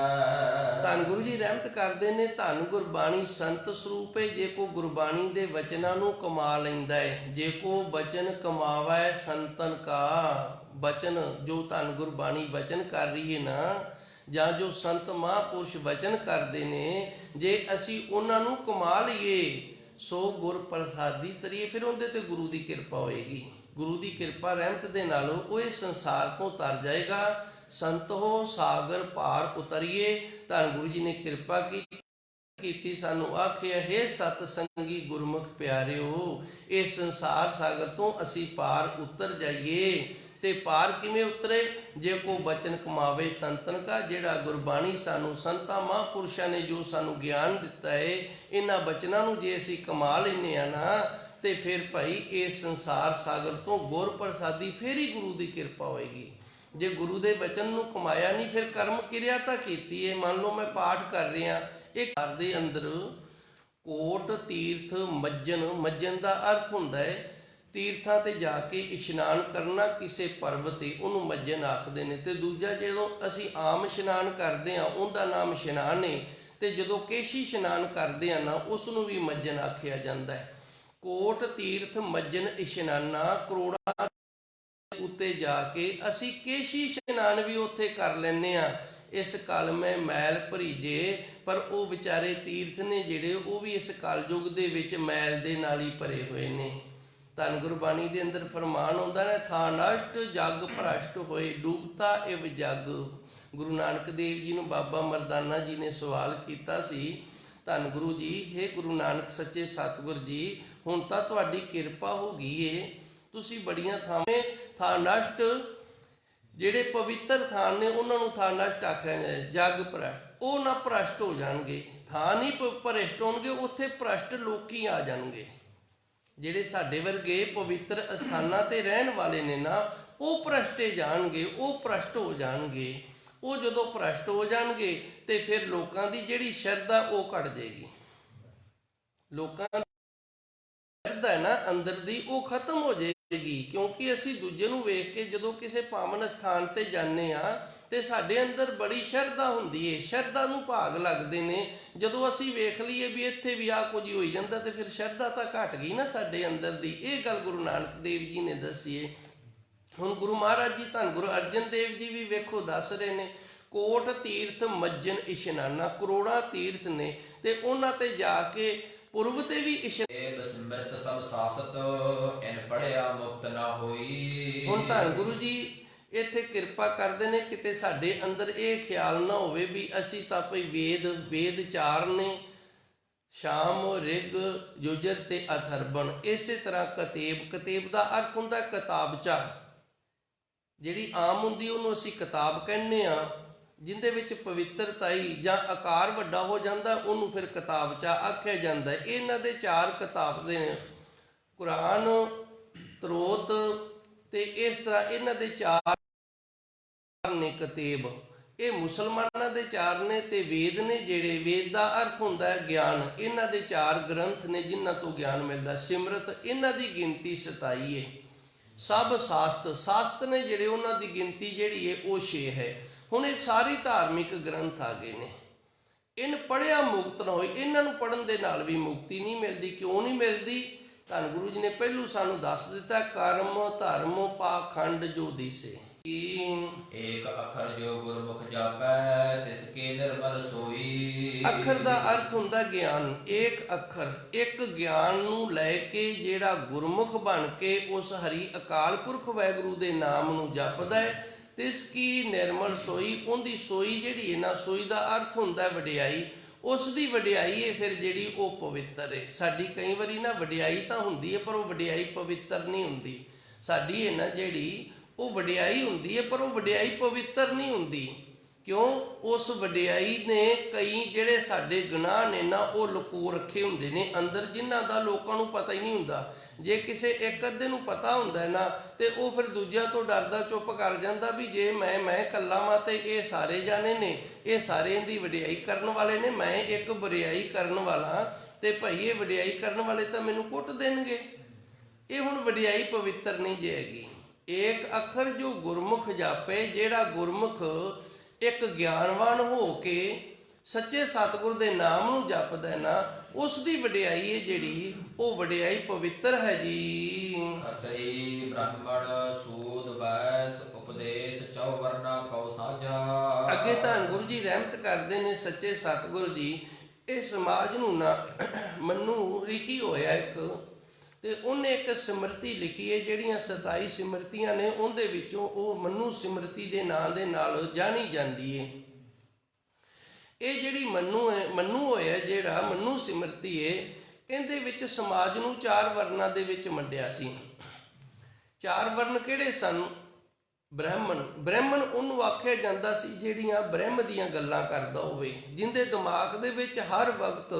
ਧੰਨ ਗੁਰੂ ਜੀ ਰਹਿਮਤ ਕਰਦੇ ਨੇ, ਧੰਨ ਗੁਰਬਾਣੀ ਸੰਤ ਸਰੂਪ ਹੈ। ਜੇ ਕੋ ਗੁਰਬਾਣੀ ਦੇ ਵਚਨਾਂ ਨੂੰ ਕਮਾ ਲੈਂਦਾ ਹੈ, ਜੇ ਕੋ ਬਚਨ ਕਮਾਵੇ ਸੰਤਨ ਕਾ, ਬਚਨ ਜੋ ਧੰਨ ਗੁਰਬਾਣੀ ਬਚਨ ਕਰ ਰਹੀ ਹੈ ਨਾ, ਜਾਂ ਜੋ ਸੰਤ ਮਹਾਂਪੁਰਸ਼ ਬਚਨ ਕਰਦੇ ਨੇ, ਜੇ ਅਸੀਂ ਉਹਨਾਂ ਨੂੰ ਕਮਾ ਲਈਏ, ਸੋ ਗੁਰ ਪ੍ਰਸਾਦੀ ਤਰੀਏ, ਫਿਰ ਉਹਦੇ ਤੇ ਗੁਰੂ ਦੀ ਕਿਰਪਾ ਹੋਏਗੀ। ਗੁਰੂ ਦੀ ਕਿਰਪਾ ਰਹਿਮਤ ਦੇ ਨਾਲ ਉਹ ਇਸ ਸੰਸਾਰ ਤੋਂ ਤਰ ਜਾਏਗਾ। ਸੰਤ ਹੋ ਸਾਗਰ ਪਾਰ ਉਤਰੀਏ। ਧੰਨ ਗੁਰੂ ਜੀ ਨੇ ਕਿਰਪਾ ਕੀਤੀ, ਸਾਨੂੰ ਆਖਿਆ, ਹੇ ਸਤ ਸੰਗੀ ਗੁਰਮੁਖ ਪਿਆਰਿਓ, ਇਸ ਸੰਸਾਰ ਸਾਗਰ ਤੋਂ ਅਸੀਂ ਪਾਰ ਉਤਰ ਜਾਈਏ। ਤੇ ਪਾਰ ਕਿਵੇਂ ਉਤਰੇ? ਜੇ ਕੋ ਬਚਨ ਕਮਾਵੇ ਸੰਤਨ ਕਾ, ਜਿਹੜਾ ਗੁਰਬਾਣੀ ਸਾਨੂੰ ਸੰਤਾਂ ਮਹਾਂਪੁਰਸ਼ਾਂ ਨੇ ਜੋ ਸਾਨੂੰ ਗਿਆਨ ਦਿੱਤਾ ਹੈ, ਇਹਨਾਂ ਬਚਨਾਂ ਨੂੰ ਜੇ ਅਸੀਂ ਕਮਾ ਲੈਂਦੇ ਆ ਨਾ, ਤੇ ਫਿਰ ਭਾਈ ਇਸ ਸੰਸਾਰ ਸਾਗਰ ਤੋਂ ਗੁਰ ਪ੍ਰਸਾਦੀ, ਫਿਰ ਹੀ ਗੁਰੂ ਦੀ ਕਿਰਪਾ ਹੋਏਗੀ। ਜੇ ਗੁਰੂ ਦੇ ਬਚਨ ਨੂੰ ਕਮਾਇਆ ਨਹੀਂ, ਫਿਰ ਕਰਮ ਕਿਰਿਆ ਤਾਂ ਕੀਤੀ ਹੈ। ਮੰਨ ਲਓ ਮੈਂ ਪਾਠ ਕਰ ਰਿਹਾ, ਇਹ ਘਰ ਦੇ ਅੰਦਰ ਕੋਟ ਤੀਰਥ ਮੱਜਣ ਦਾ ਅਰਥ ਹੁੰਦਾ ਹੈ ਤੀਰਥਾਂ ਤੇ ਜਾ ਕੇ ਇਸ਼ਨਾਨ ਕਰਨਾ, ਕਿਸੇ ਪਰਬਤ ਤੇ, ਉਹਨੂੰ ਮੱਜਣ ਆਖਦੇ ਨੇ। ਤੇ ਦੂਜਾ ਜਦੋਂ ਅਸੀਂ ਆਮ ਇਸ਼ਨਾਨ ਕਰਦੇ ਹਾਂ ਉਹਦਾ ਨਾਮ ਇਸ਼ਨਾਨ ਹੈ, ਤੇ ਜਦੋਂ ਕੇਸ਼ੀ ਇਸ਼ਨਾਨ ਕਰਦੇ ਆ ਨਾ ਉਸ ਨੂੰ ਵੀ ਮੱਜਣ ਆਖਿਆ ਜਾਂਦਾ ਹੈ। ਕੋਟ ਤੀਰਥ ਮੱਜਣ ਇਸ਼ਨਾਨਾ, ਕਰੋੜਾਂ ਉੱਤੇ ਜਾ ਕੇ ਅਸੀਂ ਕੇਸ਼ੀ ਇਸ਼ਨਾਨ ਵੀ ਉੱਥੇ ਕਰ ਲੈਂਦੇ ਆ। ਇਸ ਕਲ ਮੈਂ ਮੈਲ ਭਰੀਜੇ, ਪਰ ਉਹ ਵਿਚਾਰੇ ਤੀਰਥ ਨੇ ਜਿਹੜੇ, ਉਹ ਵੀ ਇਸ ਕਲਯੁਗ ਦੇ ਵਿੱਚ ਮੈਲ ਦੇ ਨਾਲ ਹੀ ਭਰੇ ਹੋਏ ਨੇ। ਧੰਨ ਗੁਰਬਾਣੀ ਦੇ ਅੰਦਰ ਫਰਮਾਨ ਆਉਂਦਾ ਨਾ, ਥਾਂ ਨਸ਼ਟ ਜਗ ਭ੍ਰਸ਼ਟ ਹੋਏ, ਡੂਬਤਾ ਇਵ ਜਗ। ਗੁਰੂ ਨਾਨਕ ਦੇਵ ਜੀ ਨੂੰ ਬਾਬਾ ਮਰਦਾਨਾ ਜੀ ਨੇ ਸਵਾਲ ਕੀਤਾ ਸੀ, ਧੰਨ ਗੁਰੂ ਜੀ, ਹੇ ਗੁਰੂ ਨਾਨਕ ਸੱਚੇ ਸਤਿਗੁਰ ਜੀ, ਹੁਣ ਤਾਂ ਤੁਹਾਡੀ ਕਿਰਪਾ ਹੋ ਗਈ ਏ, ਤੁਸੀਂ ਬੜੀਆਂ ਥਾਵੇਂ ਥਾਂ ਨਸ਼ਟ, ਜਿਹੜੇ ਪਵਿੱਤਰ ਥਾਨ ਨੇ ਉਹਨਾਂ ਨੂੰ ਥਾਂ ਨਸ਼ਟ ਆਖਿਆ ਜਾਂਦਾ, ਜਗ ਭ੍ਰਸ਼ਟ, ਉਹ ਨਾ ਭ੍ਰਸ਼ਟ ਹੋ ਜਾਣਗੇ। ਥਾਂ ਨਹੀਂ ਭ੍ਰਸ਼ਟ ਹੋਣਗੇ, ਉੱਥੇ ਭ੍ਰਸ਼ਟ ਲੋਕੀ ਆ ਜਾਣਗੇ। ਜਿਹੜੇ ਸਾਡੇ ਵਰਗੇ ਪਵਿੱਤਰ ਅਸਥਾਨਾਂ ਤੇ ਰਹਿਣ ਵਾਲੇ ਨੇ ਨਾ, ਉਹ ਭ੍ਰਸ਼ਟੇ ਜਾਣਗੇ, ਉਹ ਭ੍ਰਸ਼ਟ ਹੋ ਜਾਣਗੇ। ਉਹ ਜਦੋਂ ਭ੍ਰਸ਼ਟ ਹੋ ਜਾਣਗੇ ਤੇ ਫਿਰ ਲੋਕਾਂ ਦੀ ਜਿਹੜੀ ਸ਼ਰਧਾ ਉਹ ਘਟ ਜਾਏਗੀ। ਲੋਕਾਂ ਦੀ ਸ਼ਰਧਾ ਹੈ ਨਾ ਅੰਦਰ ਦੀ, ਉਹ ਖਤਮ ਹੋ ਜਾਏਗੀ। ਕਿਉਂਕਿ ਅਸੀਂ ਦੂਜੇ ਨੂੰ ਵੇਖ ਕੇ ਜਦੋਂ ਕਿਸੇ ਪਾਵਨ ਸਥਾਨ ਤੇ ਜਾਂਦੇ ਆ ਤੇ ਸਾਡੇ ਅੰਦਰ ਬੜੀ ਸ਼ਰਧਾ ਹੁੰਦੀ ਏ, ਸ਼ਰਧਾ ਨੂੰ ਭਾਗ ਲੱਗਦੇ ਨੇ। ਜਦੋਂ ਅਸੀਂ ਵੇਖ ਲਈਏ ਵੀ ਇੱਥੇ ਵੀ ਆ ਕੁਝ ਹੋਈ ਜਾਂਦਾ, ਤੇ ਫਿਰ ਸ਼ਰਧਾ ਤਾਂ ਘਟ ਗਈ ਨਾ ਸਾਡੇ ਅੰਦਰ ਦੀ। ਇਹ ਗੱਲ ਗੁਰੂ ਨਾਨਕ ਦੇਵ ਜੀ ਨੇ ਦੱਸੀ ਏ। ਹੁਣ ਗੁਰੂ ਮਹਾਰਾਜ ਜੀ ਧੰਨ ਗੁਰੂ ਅਰਜਨ ਦੇਵ ਜੀ ਵੀ ਵੇਖੋ ਦੱਸ ਰਹੇ ਨੇ, ਕੋਟ ਤੀਰਥ ਮੱਜਨ ਇਸ਼ਨਾਨਾ, ਕਰੋੜਾਂ ਤੀਰਥ ਨੇ, ਤੇ ਉਹਨਾਂ ਤੇ ਜਾ ਕੇ ਪੁਰਬ ਤੇ ਵੀ ਬਸਿਮਰਤ ਸਭ ਸਾਸਤ, ਇਨ ਪੜਿਆ ਮੁਕਤ ਨਾ ਹੋਈ। ਹੁਣ ਧੰਨ ਗੁਰੂ ਜੀ ਇੱਥੇ ਕਿਰਪਾ ਕਰਦੇ ਨੇ, ਕਿਤੇ ਸਾਡੇ ਅੰਦਰ ਇਹ ਖਿਆਲ ਨਾ ਹੋਵੇ ਵੀ ਅਸੀਂ ਤਾਂ ਭਈ ਵੇਦ ਚਾਰ ਨੇ, ਸ਼ਾਮ ਰਿਗ ਯੁਜਰ ਤੇ ਅਥਰਬਣ। ਇਸੇ ਤਰ੍ਹਾਂ ਕਤੇਬ ਦਾ ਅਰਥ ਹੁੰਦਾ ਕਿਤਾਬਚਾ, ਜਿਹੜੀ ਆਮ ਹੁੰਦੀ ਉਹਨੂੰ ਅਸੀਂ ਕਿਤਾਬ ਕਹਿੰਦੇ ਆ, ਜਿੰਦੇ ਵਿੱਚ ਪਵਿੱਤਰਤਾਈ ਜਾਂ ਆਕਾਰ ਵੱਡਾ ਹੋ ਜਾਂਦਾ, ਉਹਨੂੰ ਫਿਰ ਕਿਤਾਬਚਾ ਆਖਿਆ ਜਾਂਦਾ। ਇਹਨਾਂ ਦੇ ਚਾਰ ਕਿਤਾਬ ਦੇ ਨੇ, ਕੁਰਾਨ, ਤਰੋਤ, ਤੇ ਇਸ ਤਰ੍ਹਾਂ ਇਹਨਾਂ ਦੇ ਚਾਰ ਨੇ ਕਤੇਬ। ਇਹ ਮੁਸਲਮਾਨਾਂ ਦੇ ਚਾਰ ਨੇ, ਤੇ ਵੇਦ ਨੇ ਜਿਹੜੇ, ਵੇਦ ਦਾ ਅਰਥ ਹੁੰਦਾ ਹੈ ਗਿਆਨ। ਇਹਨਾਂ ਦੇ ਚਾਰ ਗ੍ਰੰਥ ਨੇ ਜਿਨ੍ਹਾਂ ਤੋਂ ਗਿਆਨ ਮਿਲਦਾ। ਸਿਮਰਤ, ਇਹਨਾਂ ਦੀ ਗਿਣਤੀ 27 ਹੈ। ਸਭ ਸਾਸਤ ਨੇ ਜਿਹੜੇ, ਉਹਨਾਂ ਦੀ ਗਿਣਤੀ ਜਿਹੜੀ ਹੈ ਉਹ 6 ਹੈ। ਹੁਣ ਇਹ ਸਾਰੇ ਧਾਰਮਿਕ ਗ੍ਰੰਥ ਆ ਗਏ ਨੇ। ਇਨ ਪੜ੍ਹਿਆ ਮੁਕਤ ਨਾ ਹੋਈ, ਇਹਨਾਂ ਨੂੰ ਪੜ੍ਹਨ ਦੇ ਨਾਲ ਵੀ ਮੁਕਤੀ ਨਹੀਂ ਮਿਲਦੀ। ਕਿਉਂ ਨਹੀਂ ਮਿਲਦੀ? ਧੰਨ ਗੁਰੂ ਜੀ ਨੇ ਪਹਿਲੂ ਸਾਨੂੰ ਦੱਸ ਦਿੱਤਾ, ਕਰਮ ਧਰਮ ਪਾਖੰਡ ਜੋ ਦਿਸੇ। ਏਕ ਅੱਖਰ ਜੋ ਗੁਰਮੁਖ ਜਾਪੈ, ਤਿਸ ਕੇ ਨਿਰਮਲ ਸੋਈ। ਅੱਖਰ ਦਾ ਅਰਥ ਹੁੰਦਾ ਗਿਆਨ। ਏਕ ਅੱਖਰ, ਇੱਕ ਗਿਆਨ ਨੂੰ ਲੈ ਕੇ ਜਿਹੜਾ ਗੁਰਮੁਖ ਬਣ ਕੇ ਉਸ ਹਰੀ ਅਕਾਲ ਪੁਰਖ ਵਾਹਿਗੁਰੂ ਦੇ ਨਾਮ ਨੂੰ ਜਪਦਾ ਹੈ, ਤਿਸ ਕੀ ਨਿਰਮਲ ਸੋਈ। ਉਹਦੀ ਸੋਈ ਜਿਹੜੀ ਹੈ ਨਾ, ਸੋਈ ਦਾ ਅਰਥ ਹੁੰਦਾ ਵਡਿਆਈ। ਉਸ ਦੀ ਵਡਿਆਈ ਹੈ ਫਿਰ ਜਿਹੜੀ ਉਹ ਪਵਿੱਤਰ ਹੈ। ਸਾਡੀ ਕਈ ਵਾਰੀ ਨਾ ਵਡਿਆਈ ਤਾਂ ਹੁੰਦੀ ਹੈ, ਪਰ ਉਹ ਵਡਿਆਈ ਪਵਿੱਤਰ ਨਹੀਂ ਹੁੰਦੀ। ਸਾਡੀ ਹੈ ਨਾ ਜਿਹੜੀ, ਉਹ ਵਡਿਆਈ ਹੁੰਦੀ ਹੈ, ਪਰ ਉਹ ਵਡਿਆਈ ਪਵਿੱਤਰ ਨਹੀਂ ਹੁੰਦੀ। ਕਿਉਂ? ਉਸ ਵਡਿਆਈ ਨੇ ਕਈ ਜਿਹੜੇ ਸਾਡੇ ਗੁਨਾਹ ਨੇ ਨਾ ਉਹ ਲੁਕੋ ਰੱਖੇ ਹੁੰਦੇ ਨੇ ਅੰਦਰ, ਜਿਨ੍ਹਾਂ ਦਾ ਲੋਕਾਂ ਨੂੰ ਪਤਾ ਹੀ ਨਹੀਂ ਹੁੰਦਾ। ਜੇ ਕਿਸੇ ਇੱਕ ਅੱਧੇ ਨੂੰ ਪਤਾ ਹੁੰਦਾ ਨਾ ਤੇ ਉਹ ਫਿਰ ਦੂਜਿਆਂ ਤੋਂ ਡਰਦਾ ਚੁੱਪ ਕਰ ਜਾਂਦਾ ਵੀ ਜੇ ਮੈਂ ਇਕੱਲਾ ਵਾਂ ਤੇ ਇਹ ਸਾਰੇ ਜਾਣੇ ਨੇ, ਇਹ ਸਾਰੇ ਦੀ ਵਡਿਆਈ ਕਰਨ ਵਾਲੇ ਨੇ, ਮੈਂ ਇੱਕ ਬੁਰਿਆਈ ਕਰਨ ਵਾਲਾ ਤੇ ਭਾਈ ਇਹ ਵਡਿਆਈ ਕਰਨ ਵਾਲੇ ਤਾਂ ਮੈਨੂੰ ਕੁੱਟ ਦੇਣਗੇ। ਇਹ ਹੁਣ ਵਡਿਆਈ ਪਵਿੱਤਰ ਨਹੀਂ ਜੇ ਹੈਗੀ। ਏਕ ਅੱਖਰ ਜੋ ਗੁਰਮੁਖ ਜਾਪੇ, ਜਿਹੜਾ ਗੁਰਮੁਖ ਇੱਕ ਗਿਆਨਵਾਨ ਹੋ ਕੇ ਸੱਚੇ ਸਤਿਗੁਰ ਦੇ ਨਾਮ ਨੂੰ ਜਪਦਾ ਨਾ, ਉਸ ਦੀ ਵਡਿਆਈ ਹੈ ਜਿਹੜੀ ਉਹ ਵਡਿਆਈ ਪਵਿੱਤਰ ਹੈ ਜੀ। ਖਤਰੀ ਬ੍ਰਾਹਮਣ ਸੂਦ ਵੈਸ ਉਪਦੇਸ਼ ਚੌ ਵਰਨਾ ਕਉ ਸਾਜਾ। ਅੱਗੇ ਧੰਨ ਗੁਰੂ ਜੀ ਰਹਿਮਤ ਕਰਦੇ ਨੇ ਸੱਚੇ ਸਤਿਗੁਰ ਜੀ, ਇਹ ਸਮਾਜ ਨੂੰ ਨਾ ਮਨੂੰ ਲਿਖੀ ਹੋਇਆ ਇੱਕ, ਤੇ ਉਹਨੇ ਇੱਕ ਸਿਮਰਤੀ ਲਿਖੀ ਹੈ, ਜਿਹੜੀਆਂ 27 ਸਿਮਰਤੀਆਂ ਨੇ ਉਹਦੇ ਵਿੱਚੋਂ ਉਹ ਮਨੂੰ ਸਿਮਰਤੀ ਦੇ ਨਾਂ ਦੇ ਨਾਲ ਜਾਣੀ ਜਾਂਦੀ ਹੈ। ਇਹ ਜਿਹੜੀ ਮਨੂੰ ਹੋਇਆ ਜਿਹੜਾ ਮਨੂੰ ਸਿਮਰਤੀ ਹੈ, ਇਹਦੇ ਵਿੱਚ ਸਮਾਜ ਨੂੰ 4 ਵਰਨਾਂ ਦੇ ਵਿੱਚ ਵੰਡਿਆ ਸੀ। 4 ਵਰਨ ਕਿਹੜੇ ਸਨ? ਬ੍ਰਾਹਮਣ ਉਹਨੂੰ ਆਖਿਆ ਜਾਂਦਾ ਸੀ ਜਿਹੜੀਆਂ ਬ੍ਰਹਮ ਦੀਆਂ ਗੱਲਾਂ ਕਰਦਾ ਹੋਵੇ, ਜਿਹਦੇ ਦਿਮਾਗ ਦੇ ਵਿੱਚ ਹਰ ਵਕਤ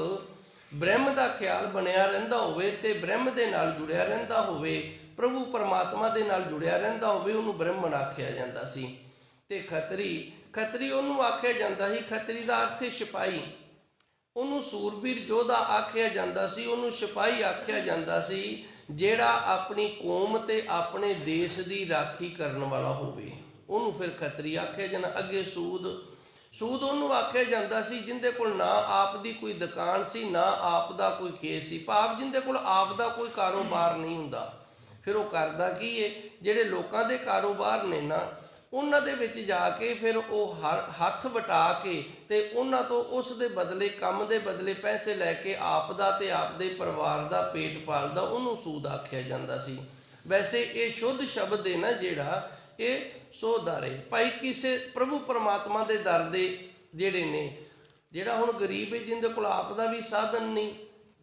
ਬ੍ਰਹਮ ਦਾ ਖਿਆਲ ਬਣਿਆ ਰਹਿੰਦਾ ਹੋਵੇ ਤੇ ਬ੍ਰਹਮ ਦੇ ਨਾਲ ਜੁੜਿਆ ਰਹਿੰਦਾ ਹੋਵੇ, ਪ੍ਰਭੂ ਪਰਮਾਤਮਾ ਦੇ ਨਾਲ ਜੁੜਿਆ ਰਹਿੰਦਾ ਹੋਵੇ, ਉਹਨੂੰ ਬ੍ਰਾਹਮਣ ਆਖਿਆ ਜਾਂਦਾ ਸੀ। ਤੇ ਖੱਤਰੀ ਉਹਨੂੰ ਆਖਿਆ ਜਾਂਦਾ ਸੀ, ਖੱਤਰੀ ਦਾ ਅਰਥ ਹੈ ਸਿਪਾਹੀ। ਉਹਨੂੰ ਸੂਰਬੀਰ ਯੋਧਾ ਆਖਿਆ ਜਾਂਦਾ ਸੀ, ਉਹਨੂੰ ਸਿਪਾਹੀ ਆਖਿਆ ਜਾਂਦਾ ਸੀ ਜਿਹੜਾ ਆਪਣੀ ਕੌਮ ਤੇ ਆਪਣੇ ਦੇਸ਼ ਦੀ ਰਾਖੀ ਕਰਨ ਵਾਲਾ ਹੋਵੇ, ਉਹਨੂੰ ਫਿਰ ਖੱਤਰੀ ਆਖਿਆ ਜਾਂਦਾ। ਅੱਗੇ ਸੂਦ ਉਹਨੂੰ ਆਖਿਆ ਜਾਂਦਾ ਸੀ ਜਿਹਦੇ ਕੋਲ ਨਾ ਆਪ ਦੀ ਕੋਈ ਦੁਕਾਨ ਸੀ, ਨਾ ਆਪ ਦਾ ਕੋਈ ਖੇਤ ਸੀ, ਭਾਵ ਜਿਹਦੇ ਕੋਲ ਆਪ ਦਾ ਕੋਈ ਕਾਰੋਬਾਰ ਨਹੀਂ ਹੁੰਦਾ। ਫਿਰ ਉਹ ਕਰਦਾ ਕੀ ਹੈ? ਜਿਹੜੇ ਲੋਕਾਂ ਦੇ ਕਾਰੋਬਾਰ ਨੇ ਨਾ ਉਹਨਾਂ ਦੇ ਵਿੱਚ ਜਾ ਕੇ ਫਿਰ ਉਹ ਹੱਥ ਵਟਾ ਕੇ ਤੇ ਉਹਨਾਂ ਤੋਂ ਉਸ ਦੇ ਬਦਲੇ, ਕੰਮ ਦੇ ਬਦਲੇ ਪੈਸੇ ਲੈ ਕੇ ਆਪ ਦਾ ਤੇ ਆਪ ਦੇ ਪਰਿਵਾਰ ਦਾ ਪੇਟ ਪਾਲਦਾ, ਉਹਨੂੰ ਸੂਦ ਆਖਿਆ ਜਾਂਦਾ ਸੀ। ਵੈਸੇ ਇਹ ਸ਼ੁੱਧ ਸ਼ਬਦ ਹੈ ਨਾ ਜਿਹੜਾ, ਇਹ ਸੋਧਾਰੇ ਭਾਈ ਕਿਸੇ ਪ੍ਰਭੂ ਪਰਮਾਤਮਾ ਦੇ ਦਰ ਦੇ ਜਿਹੜੇ ਨੇ, ਜਿਹੜਾ ਹੁਣ ਗਰੀਬ ਹੈ ਜਿਹਦੇ ਕੋਲ ਆਪ ਦਾ ਵੀ ਸਾਧਨ ਨਹੀਂ,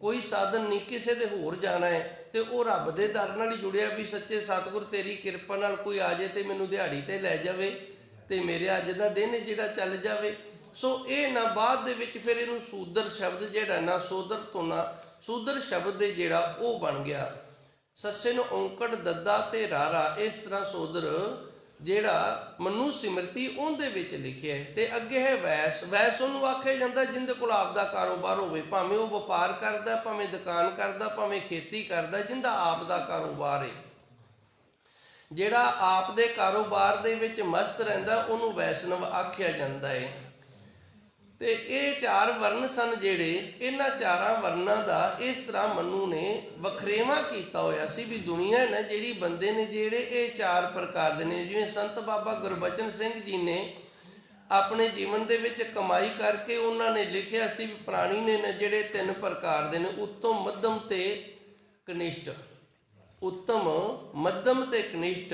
ਕੋਈ ਸਾਧਨ ਨਹੀਂ, ਕਿਸੇ ਦੇ ਹੋਰ ਜਾਣਾ ਹੈ ਤੇ ਉਹ ਰੱਬ ਦੇ ਦਰ ਨਾਲ ਹੀ ਜੁੜਿਆ ਵੀ ਸੱਚੇ ਸਤਿਗੁਰ ਤੇਰੀ ਕਿਰਪਾ ਨਾਲ ਕੋਈ ਆ ਜਾਏ ਤੇ ਮੈਨੂੰ ਦਿਹਾੜੀ ਤੇ ਲੈ ਜਾਵੇ ਤੇ ਮੇਰੇ ਅੱਜ ਦਾ ਦਿਨ ਜਿਹੜਾ ਚੱਲ ਜਾਵੇ। ਸੋ ਇਹ ਨਾ ਬਾਅਦ ਦੇ ਵਿੱਚ ਫਿਰ ਇਹਨੂੰ ਸੂਦਰ ਸ਼ਬਦ ਜਿਹੜਾ ਨਾ, ਸੋਦਰ ਤੋਂ ਨਾ ਸੂਦਰ ਸ਼ਬਦ ਦੇ ਜਿਹੜਾ ਉਹ ਬਣ ਗਿਆ। ਸੱਸੇ ਨੂੰ ਔਂਕੜ ਦੱਦਾ ਤੇ ਰਾਰਾ, ਇਸ ਤਰ੍ਹਾਂ ਸੋਦਰ ਜਿਹੜਾ ਮਨੂੰ ਸਿਮਰਤੀ ਉਹਦੇ ਵਿੱਚ ਲਿਖਿਆ ਹੈ। ਤੇ ਅੱਗੇ ਹੈ ਵੈਸ ਉਹਨੂੰ ਆਖਿਆ ਜਾਂਦਾ ਜਿਹਦੇ ਕੋਲ ਆਪ ਦਾ ਕਾਰੋਬਾਰ ਹੋਵੇ, ਭਾਵੇਂ ਉਹ ਵਪਾਰ ਕਰਦਾ, ਭਾਵੇਂ ਦੁਕਾਨ ਕਰਦਾ, ਭਾਵੇਂ ਖੇਤੀ ਕਰਦਾ, ਜਿਹਦਾ ਆਪ ਦਾ ਕਾਰੋਬਾਰ ਹੈ, ਜਿਹੜਾ ਆਪ ਦੇ ਕਾਰੋਬਾਰ ਦੇ ਵਿੱਚ ਮਸਤ ਰਹਿੰਦਾ, ਉਹਨੂੰ ਵੈਸ਼ਨਵ ਆਖਿਆ ਜਾਂਦਾ ਹੈ। ਤੇ ਇਹ 4 ਵਰਨ ਸਨ ਜਿਹੜੇ, ਇਹਨਾਂ 4 ਵਰਨਾਂ ਦਾ ਇਸ ਤਰ੍ਹਾਂ ਮਨੂੰ ਨੇ ਵਖਰੇਵਾਂ ਕੀਤਾ ਹੋਇਆ ਸੀ ਵੀ ਦੁਨੀਆ ਨਾ ਜਿਹੜੀ ਬੰਦੇ ਨੇ ਜਿਹੜੇ ਇਹ 4 ਪ੍ਰਕਾਰ ਦੇ ਨੇ। ਜਿਵੇਂ ਸੰਤ ਬਾਬਾ ਗੁਰਬਚਨ ਸਿੰਘ ਜੀ ਨੇ ਆਪਣੇ ਜੀਵਨ ਦੇ ਵਿੱਚ ਕਮਾਈ ਕਰਕੇ ਉਹਨਾਂ ਨੇ ਲਿਖਿਆ ਸੀ ਵੀ ਪ੍ਰਾਣੀ ਨੇ ਨਾ ਜਿਹੜੇ 3 ਪ੍ਰਕਾਰ ਦੇ ਨੇ, ਉੱਤਮ, ਮੱਧਮ ਤੇ ਕਨਿਸ਼ਟ। ਉੱਤਮ, ਮੱਧਮ ਤੇ ਕਨਿਸ਼ਟ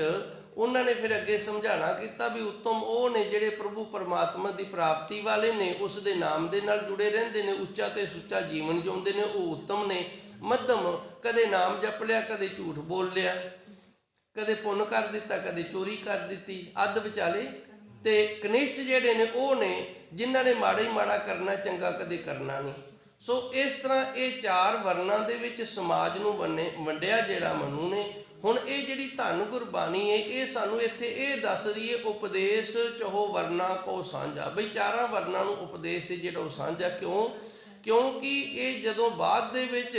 ਉਹਨਾਂ ਨੇ ਫਿਰ ਅੱਗੇ ਸਮਝਾਣਾ ਕੀਤਾ ਵੀ ਉੱਤਮ ਉਹ ਨੇ ਜਿਹੜੇ ਪ੍ਰਭੂ ਪਰਮਾਤਮਾ ਦੀ ਪ੍ਰਾਪਤੀ ਵਾਲੇ ਨੇ, ਉਸ ਦੇ ਨਾਮ ਦੇ ਨਾਲ ਜੁੜੇ ਰਹਿੰਦੇ ਨੇ, ਉੱਚਾ ਤੇ ਸੁੱਚਾ ਜੀਵਨ ਜਿਉਂਦੇ ਨੇ, ਉਹ ਉੱਤਮ ਨੇ। ਮੱਧਮ, ਕਦੇ ਨਾਮ ਜਪ ਲਿਆ, ਕਦੇ ਝੂਠ ਬੋਲ ਲਿਆ, ਕਦੇ ਪੁੰਨ ਕਰ ਦਿੱਤਾ, ਕਦੇ ਚੋਰੀ ਕਰ ਦਿੱਤੀ, ਅੱਧ ਵਿਚਾਲੇ। ਤੇ ਕਨਿਸ਼ਟ ਜਿਹੜੇ ਨੇ ਉਹ ਨੇ ਜਿਨ੍ਹਾਂ ਨੇ ਮਾੜਾ ਹੀ ਮਾੜਾ ਕਰਨਾ, ਚੰਗਾ ਕਦੇ ਕਰਨਾ ਨਹੀਂ। ਸੋ ਇਸ ਤਰ੍ਹਾਂ ਇਹ 4 ਵਰਨਾਂ ਦੇ ਵਿੱਚ ਸਮਾਜ ਨੂੰ ਵੰਡਿਆ ਜਿਹੜਾ ਮਨੂੰ ਨੇ। ਹੁਣ ਇਹ ਜਿਹੜੀ ਧੰਨ ਗੁਰਬਾਣੀ ਹੈ ਇਹ ਸਾਨੂੰ ਇੱਥੇ ਇਹ ਦੱਸ ਰਹੀ ਹੈ, ਉਪਦੇਸ਼ ਚਹੋ ਵਰਨਾ ਕੋ ਸਾਂਝਾ, ਬਈ 4 ਵਰਨਾਂ ਨੂੰ ਉਪਦੇਸ਼ ਜਿਹੜਾ ਉਹ ਸਾਂਝਾ। ਕਿਉਂਕਿ ਇਹ ਜਦੋਂ ਬਾਅਦ ਦੇ ਵਿੱਚ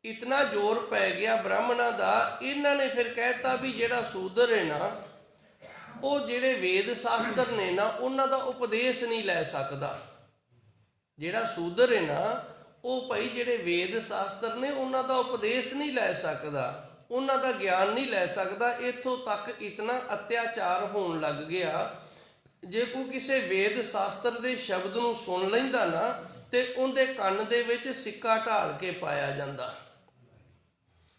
ਇਤਨਾ ਜ਼ੋਰ ਪੈ ਗਿਆ ਬ੍ਰਾਹਮਣਾਂ ਦਾ, ਇਹਨਾਂ ਨੇ ਫਿਰ ਕਹਿਤਾ ਵੀ ਜਿਹੜਾ ਸ਼ੂਦਰ ਹੈ ਨਾ ਉਹ ਜਿਹੜੇ ਵੇਦ ਸ਼ਾਸਤਰ ਨੇ ਨਾ ਉਹਨਾਂ ਦਾ ਉਪਦੇਸ਼ ਨਹੀਂ ਲੈ ਸਕਦਾ। ਜਿਹੜਾ ਸ਼ੂਦਰ ਹੈ ਨਾ ਉਹ ਭਾਈ ਜਿਹੜੇ ਵੇਦ ਸ਼ਾਸਤਰ ਨੇ ਉਹਨਾਂ ਦਾ ਉਪਦੇਸ਼ ਨਹੀਂ ਲੈ ਸਕਦਾ, ਉਹਨਾਂ ਦਾ ਗਿਆਨ ਨਹੀਂ ਲੈ ਸਕਦਾ। ਇੱਥੋਂ ਤੱਕ ਇਤਨਾ ਅਤਿਆਚਾਰ ਹੋਣ ਲੱਗ ਗਿਆ, ਜੇ ਕੋਈ ਕਿਸੇ ਵੇਦ ਸ਼ਾਸਤਰ ਦੇ ਸ਼ਬਦ ਨੂੰ ਸੁਣ ਲੈਂਦਾ ਨਾ ਤੇ ਉਹਦੇ ਕੰਨ ਦੇ ਵਿੱਚ ਸਿੱਕਾ ਢਾਲ ਕੇ ਪਾਇਆ ਜਾਂਦਾ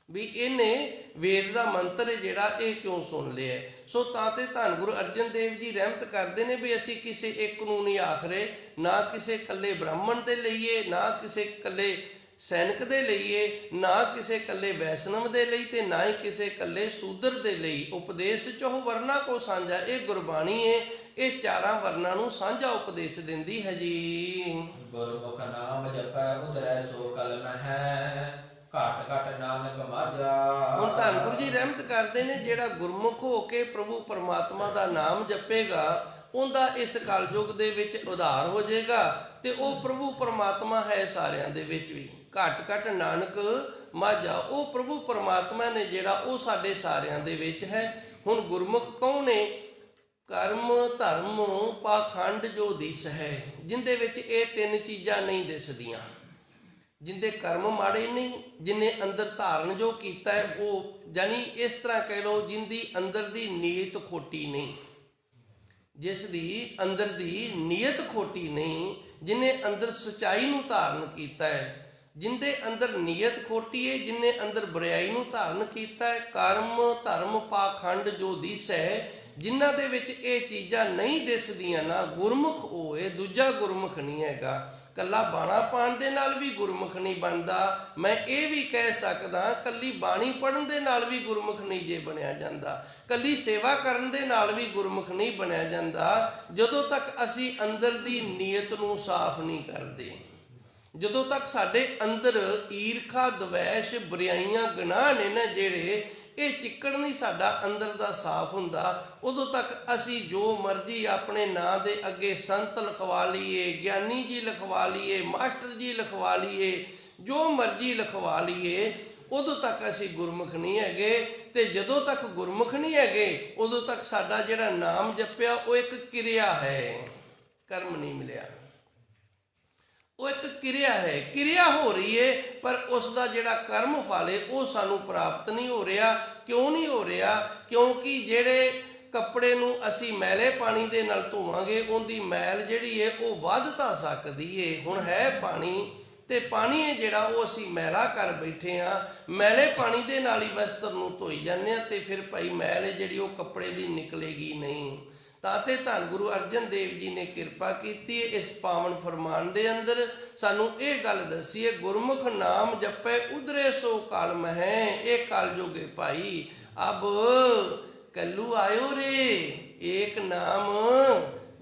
ਵੀ ਇਹਨੇ ਵੇਦ ਦਾ ਮੰਤਰ ਜਿਹੜਾ ਇਹ ਕਿਉਂ ਸੁਣ ਲਿਆ। ਸੋ ਤਾਂ ਤੇ ਧੰਨ ਗੁਰੂ ਅਰਜਨ ਦੇਵ ਜੀ ਰਹਿਮਤ ਕਰਦੇ ਨੇ ਵੀ ਅਸੀਂ ਕਿਸੇ ਇੱਕ ਨੂੰ ਨਹੀਂ ਆਖ ਰਹੇ, ਨਾ ਕਿਸੇ ਇਕੱਲੇ ਬ੍ਰਾਹਮਣ ਤੇ ਲਈਏ, ਨਾ ਕਿਸੇ ਇਕੱਲੇ ਸੈਨਿਕ ਦੇ ਲਈ ਏ, ਨਾ ਕਿਸੇ ਇਕੱਲੇ ਵੈਸ਼ਨਵ ਦੇ ਲਈ ਤੇ ਨਾ ਹੀ ਕਿਸੇ ਇਕੱਲੇ ਸ਼ੂਦਰ ਦੇ ਲਈ। ਉਪਦੇਸ਼ ਚਹੁ ਵਰਨਾ ਕੋ ਸਾਂਝਾ, ਇਹ ਗੁਰਬਾਣੀ ਏ, ਇਹ ਚਾਰਾਂ ਵਰਨਾਂ ਨੂੰ ਸਾਂਝਾ ਉਪਦੇਸ਼ ਦਿੰਦੀ ਹੈ ਜੀ। ਗੁਰਮੁਖ ਨਾਮ ਜਪੈ ਉਧਰੈ ਸੋ ਕਲ ਮਹਿ, ਘਟ ਘਟ ਨਾਨਕ ਮਾਝਾ। ਹੁਣ ਧੰਨ ਗੁਰੂ ਜੀ ਰਹਿਮਤ ਕਰਦੇ ਨੇ, ਜਿਹੜਾ ਗੁਰਮੁਖ ਹੋ ਕੇ ਪ੍ਰਭੂ ਪਰਮਾਤਮਾ ਦਾ ਨਾਮ ਜਪੇਗਾ ਉਹਦਾ ਇਸ ਕਲਯੁਗ ਦੇ ਵਿੱਚ ਉਧਾਰ ਹੋ ਜਾਏਗਾ, ਤੇ ਉਹ ਪ੍ਰਭੂ ਪਰਮਾਤਮਾ ਹੈ ਸਾਰਿਆਂ ਦੇ ਵਿੱਚ ਵੀ। ਘਟ ਘਟ ਨਾਨਕ ਮਾਝਾ, ਉਹ ਪ੍ਰਭੂ ਪਰਮਾਤਮਾ ਨੇ ਜਿਹੜਾ ਉਹ ਸਾਡੇ ਸਾਰਿਆਂ ਦੇ ਵਿੱਚ ਹੈ। ਹੁਣ ਗੁਰਮੁਖ ਕੌਣ ਨੇ? ਕਰਮ ਧਰਮ ਪਾਖੰਡ ਜੋ ਦਿਸ ਹੈ, ਜਿੰਦੇ ਵਿੱਚ ਇਹ ਤਿੰਨ ਚੀਜ਼ਾਂ ਨਹੀਂ ਦਿਸਦੀਆਂ। ਜਿੰਦੇ ਕਰਮ ਮਾੜੇ ਨਹੀਂ, ਜਿਨੇ ਅੰਦਰ ਧਾਰਨ ਜੋ ਕੀਤਾ ਹੈ ਉਹ, ਜਾਨੀ ਇਸ ਤਰ੍ਹਾਂ ਕਹਿ ਲਓ ਜਿੰਦੀ ਅੰਦਰ ਦੀ ਨੀਅਤ ਖੋਟੀ ਨਹੀਂ, ਜਿਸ ਦੀ ਅੰਦਰ ਦੀ ਨੀਅਤ ਖੋਟੀ ਨਹੀਂ, ਜਿਨੇ ਅੰਦਰ ਸਚਾਈ ਨੂੰ ਧਾਰਨ ਕੀਤਾ ਹੈ। ਜਿੰਦੇ ਅੰਦਰ ਨੀਅਤ ਖੋਟੀ ਹੈ, ਜਿਨੇ ਅੰਦਰ ਬੁਰਾਈ ਨੂੰ ਧਾਰਨ ਕੀਤਾ ਹੈ। ਕਰਮ ਧਰਮ ਪਾਖੰਡ ਜੋ ਦਿਸ ਹੈ, ਜਿਨ੍ਹਾਂ ਦੇ ਵਿੱਚ ਇਹ ਚੀਜ਼ਾਂ ਨਹੀਂ ਦਿਸਦੀਆਂ ਨਾ, ਗੁਰਮੁਖ ਉਹ ਹੈ, ਦੂਜਾ ਗੁਰਮੁਖ ਨਹੀਂ ਹੈਗਾ। ਕੱਲਾ ਬਾਣਾ ਪਾਣ ਦੇ ਨਾਲ ਵੀ ਗੁਰਮੁਖ ਨਹੀਂ ਬਣਦਾ। ਮੈਂ ਇਹ ਵੀ ਕਹਿ ਸਕਦਾ, ਕੱਲੀ ਬਾਣੀ ਪੜ੍ਹਨ ਦੇ ਨਾਲ ਵੀ ਗੁਰਮੁਖ ਨਹੀਂ ਜੇ ਬਣਿਆ ਜਾਂਦਾ, ਕੱਲੀ ਸੇਵਾ ਕਰਨ ਦੇ ਨਾਲ ਵੀ ਗੁਰਮੁਖ ਨਹੀਂ ਬਣਿਆ ਜਾਂਦਾ, ਜਦੋਂ ਤੱਕ ਅਸੀਂ ਅੰਦਰ ਦੀ ਨੀਅਤ ਨੂੰ ਸਾਫ਼ ਨਹੀਂ ਕਰਦੇ। ਜਦੋਂ ਤੱਕ ਸਾਡੇ ਅੰਦਰ ਈਰਖਾ ਦਵੈਸ਼ ਬੁਰਾਈਆਂ ਗੁਨਾਹ ਨੇ ਨਾ ਜਿਹੜੇ, ਇਹ ਚਿੱਕੜ ਨਹੀਂ ਸਾਡਾ ਅੰਦਰ ਦਾ ਸਾਫ਼ ਹੁੰਦਾ, ਉਦੋਂ ਤੱਕ ਅਸੀਂ ਜੋ ਮਰਜ਼ੀ ਆਪਣੇ ਨਾਂ ਦੇ ਅੱਗੇ ਸੰਤ ਲਿਖਵਾ ਲਈਏ, ਗਿਆਨੀ ਜੀ ਲਿਖਵਾ ਲਈਏ, ਮਾਸਟਰ ਜੀ ਲਿਖਵਾ ਲਈਏ, ਜੋ ਮਰਜ਼ੀ ਲਿਖਵਾ ਲਈਏ, ਉਦੋਂ ਤੱਕ ਅਸੀਂ ਗੁਰਮੁਖ ਨਹੀਂ ਹੈਗੇ। ਤੇ ਜਦੋਂ ਤੱਕ ਗੁਰਮੁਖ ਨਹੀਂ ਹੈਗੇ ਉਦੋਂ ਤੱਕ ਸਾਡਾ ਜਿਹੜਾ ਨਾਮ ਜਪਿਆ ਉਹ ਇੱਕ ਕਿਰਿਆ ਹੈ, ਕਰਮ ਨਹੀਂ ਮਿਲਿਆ। ਉਹ ਇੱਕ ਕਿਰਿਆ ਹੈ, ਕਿਰਿਆ ਹੋ ਰਹੀ ਏ, ਪਰ ਉਸ ਦਾ ਜਿਹੜਾ ਕਰਮ ਫਲ ਏ ਉਹ ਸਾਨੂੰ ਪ੍ਰਾਪਤ ਨਹੀਂ ਹੋ ਰਿਹਾ। ਕਿਉਂ ਨਹੀਂ ਹੋ ਰਿਹਾ? ਕਿਉਂਕਿ ਜਿਹੜੇ ਕੱਪੜੇ ਨੂੰ ਅਸੀਂ ਮੈਲੇ ਪਾਣੀ ਦੇ ਨਾਲ ਧੋਵਾਂਗੇ ਉਹਦੀ ਮੈਲ ਜਿਹੜੀ ਏ ਉਹ ਵੱਧ ਤਾਂ ਸਕਦੀ ਏ। ਹੁਣ ਹੈ ਪਾਣੀ, ਤੇ ਪਾਣੀ ਹੈ ਜਿਹੜਾ ਉਹ ਅਸੀਂ ਮੈਲਾ ਕਰ ਬੈਠੇ ਹਾਂ, ਮੈਲੇ ਪਾਣੀ ਦੇ ਨਾਲ ਹੀ ਵਸਤਰ ਨੂੰ ਧੋਈ ਜਾਂਦੇ ਹਾਂ, ਤੇ ਫਿਰ ਭਾਈ ਮੈਲ ਹੈ ਜਿਹੜੀ ਉਹ ਕੱਪੜੇ ਦੀ ਨਿਕਲੇਗੀ ਨਹੀਂ। ਤਾਂ ਤੇ ਧੰਨ ਗੁਰੂ ਅਰਜਨ ਦੇਵ ਜੀ ਨੇ ਕਿਰਪਾ ਕੀਤੀ ਇਸ ਪਾਵਨ ਫਰਮਾਨ ਦੇ ਅੰਦਰ ਸਾਨੂੰ ਇਹ ਗੱਲ ਦੱਸੀ ਹੈ, ਗੁਰਮੁਖ ਨਾਮ ਜਪੈ ਉਧਰੇ ਸੋ ਕਾਲ ਮਹਿ। ਇਹ ਕਲਯੁਗੇ ਭਾਈ ਅਬ ਕੱਲੂ ਆਇਓ ਰੇ, ਏਕ ਨਾਮ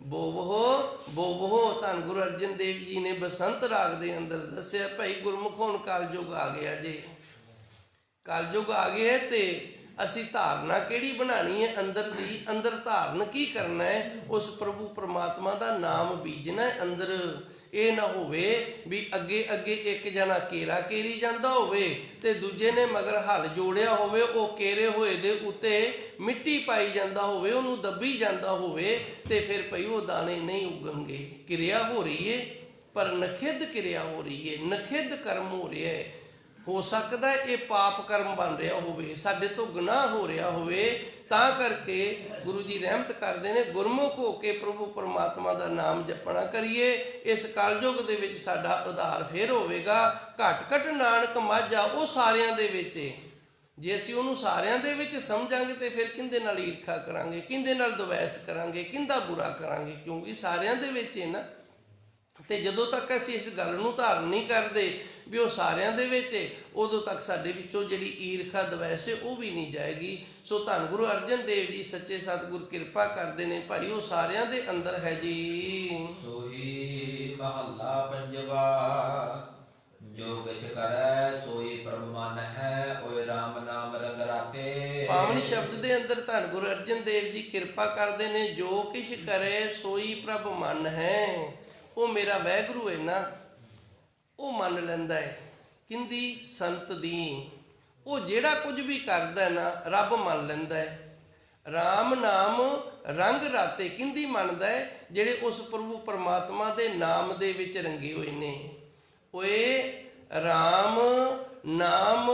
ਬੋਵੋ ਬੋਵੋ। ਧੰਨ ਗੁਰੂ ਅਰਜਨ ਦੇਵ ਜੀ ਨੇ ਬਸੰਤ ਰਾਗ ਦੇ ਅੰਦਰ ਦੱਸਿਆ, ਭਾਈ ਗੁਰਮੁਖ ਹੁਣ ਕਲਯੁਗ ਆ ਗਿਆ ਜੇ, ਕਲਯੁਗ ਆ ਗਿਆ ਤੇ ਅਸੀਂ ਧਾਰਨਾ ਕਿਹੜੀ ਬਣਾਣੀ ਹੈ ਅੰਦਰ ਦੀ? ਅੰਦਰ ਧਾਰਨ ਕੀ ਕਰਨਾ ਹੈ? ਉਸ ਪ੍ਰਭੂ ਪਰਮਾਤਮਾ ਦਾ ਨਾਮ ਬੀਜਣਾ ਹੈ ਅੰਦਰ। ਇਹ ਨਾ ਹੋਵੇ ਵੀ ਅੱਗੇ ਅੱਗੇ ਇੱਕ ਜਣਾ ਕੇਰਾ ਕੇਰੀ ਜਾਂਦਾ ਹੋਵੇ ਤੇ ਦੂਜੇ ਨੇ ਮਗਰ ਹਲ ਜੋੜਿਆ ਹੋਵੇ, ਉਹ ਕੇਰੇ ਹੋਏ ਦੇ ਉੱਤੇ ਮਿੱਟੀ ਪਾਈ ਜਾਂਦਾ ਹੋਵੇ, ਉਹਨੂੰ ਦੱਬੀ ਜਾਂਦਾ ਹੋਵੇ, ਤੇ ਫਿਰ ਭਈ ਉਹ ਦਾਣੇ ਨਹੀਂ ਉਗਣਗੇ। ਕਿਰਿਆ ਹੋ ਰਹੀ ਹੈ ਪਰ ਨਖਿੱਧ ਕਿਰਿਆ ਹੋ ਰਹੀ ਹੈ, ਨਖਿੱਧ ਕਰਮ ਹੋ ਰਿਹਾ ਹੈ। ਹੋ ਸਕਦਾ ਇਹ ਪਾਪ ਕਰਮ ਬਣ ਰਿਹਾ ਹੋਵੇ, ਸਾਡੇ ਤੋਂ ਗੁਨਾਹ ਹੋ ਰਿਹਾ ਹੋਵੇ, ਤਾਂ ਕਰਕੇ ਗੁਰੂ ਜੀ ਰਹਿਮਤ ਕਰਦੇ ਨੇ ਗੁਰਮੁਖ ਹੋ ਕੇ ਪ੍ਰਭੂ ਪਰਮਾਤਮਾ ਦਾ ਨਾਮ ਜਪਣਾ ਕਰੀਏ। ਇਸ ਕਲਯੁਗ ਦੇ ਵਿੱਚ ਸਾਡਾ ਉਧਾਰ ਫੇਰ ਹੋਵੇਗਾ। ਘਟ ਘਟ ਨਾਨਕ ਮਾਝਾ, ਉਹ ਸਾਰਿਆਂ ਦੇ ਵਿੱਚ ਏ। ਜੇ ਅਸੀਂ ਉਹਨੂੰ ਸਾਰਿਆਂ ਦੇ ਵਿੱਚ ਸਮਝਾਂਗੇ ਤੇ ਫਿਰ ਕਿਹਦੇ ਨਾਲ ਈਰਖਾ ਕਰਾਂਗੇ, ਕਿਹਦੇ ਨਾਲ ਦਵੈਸ ਕਰਾਂਗੇ, ਕਿਹਦਾ ਬੁਰਾ ਕਰਾਂਗੇ, ਕਿਉਂਕਿ ਸਾਰਿਆਂ ਦੇ ਵਿੱਚ ਹੈ ਨਾ। ਤੇ ਜਦੋਂ ਤੱਕ ਅਸੀਂ ਇਸ ਗੱਲ ਨੂੰ ਧਾਰਨ ਨਹੀਂ ਕਰਦੇ ਵੀ ਉਹ ਸਾਰਿਆਂ ਦੇ ਵਿੱਚ ਹੈ, ਉਦੋਂ ਤੱਕ ਸਾਡੇ ਵਿੱਚੋਂ ਜਿਹੜੀ ਈਰਖਾ ਦਵੈਸ ਹੈ ਉਹ ਵੀ ਨਹੀਂ ਜਾਏਗੀ। ਸੋ ਧੰਨ ਗੁਰੂ ਅਰਜਨ ਦੇਵ ਜੀ ਸੱਚੇ ਸਤਿਗੁਰ ਕਿਰਪਾ ਕਰਦੇ ਨੇ ਭਾਈ, ਉਹ ਸਾਰਿਆਂ ਦੇ ਅੰਦਰ ਹੈ ਜੀ। ਸੋਈ ਮਹੱਲਾ ਪੰਜਵਾ, ਜੋ ਕਿਛ ਕਰੈ ਸੋਈ ਪ੍ਰਭ ਮਨ ਹੈ, ਓਏ ਰਾਮ ਨਾਮ ਰੰਗ ਰਾਤੇ। ਪਾਵਨ ਸ਼ਬਦ ਦੇ ਅੰਦਰ ਧੰਨ ਗੁਰੂ ਅਰਜਨ ਦੇਵ ਜੀ ਕਿਰਪਾ ਕਰਦੇ ਨੇ, ਜੋ ਕਿਛ ਕਰੇ ਸੋਈ ਪ੍ਰਭ ਮਨ ਹੈ। ਉਹ ਮੇਰਾ ਵਾਹਿਗੁਰੂ ਹੈ ਨਾ, ਉਹ ਮੰਨ ਲੈਂਦਾ ਹੈ ਕਿੰਦੀ? ਸੰਤ ਦੀ। ਉਹ ਜਿਹੜਾ ਕੁਝ ਵੀ ਕਰਦਾ ਨਾ ਰੱਬ ਮੰਨ ਲੈਂਦਾ ਹੈ। ਰਾਮ ਨਾਮ ਰੰਗ ਰਾਤੇ, ਕਿੰਦੀ ਮੰਨਦਾ ਹੈ? ਜਿਹੜੇ ਉਸ ਪ੍ਰਭੂ ਪਰਮਾਤਮਾ ਦੇ ਨਾਮ ਦੇ ਵਿੱਚ ਰੰਗੇ ਹੋਏ ਨੇ। ਓਏ ਰਾਮ ਨਾਮ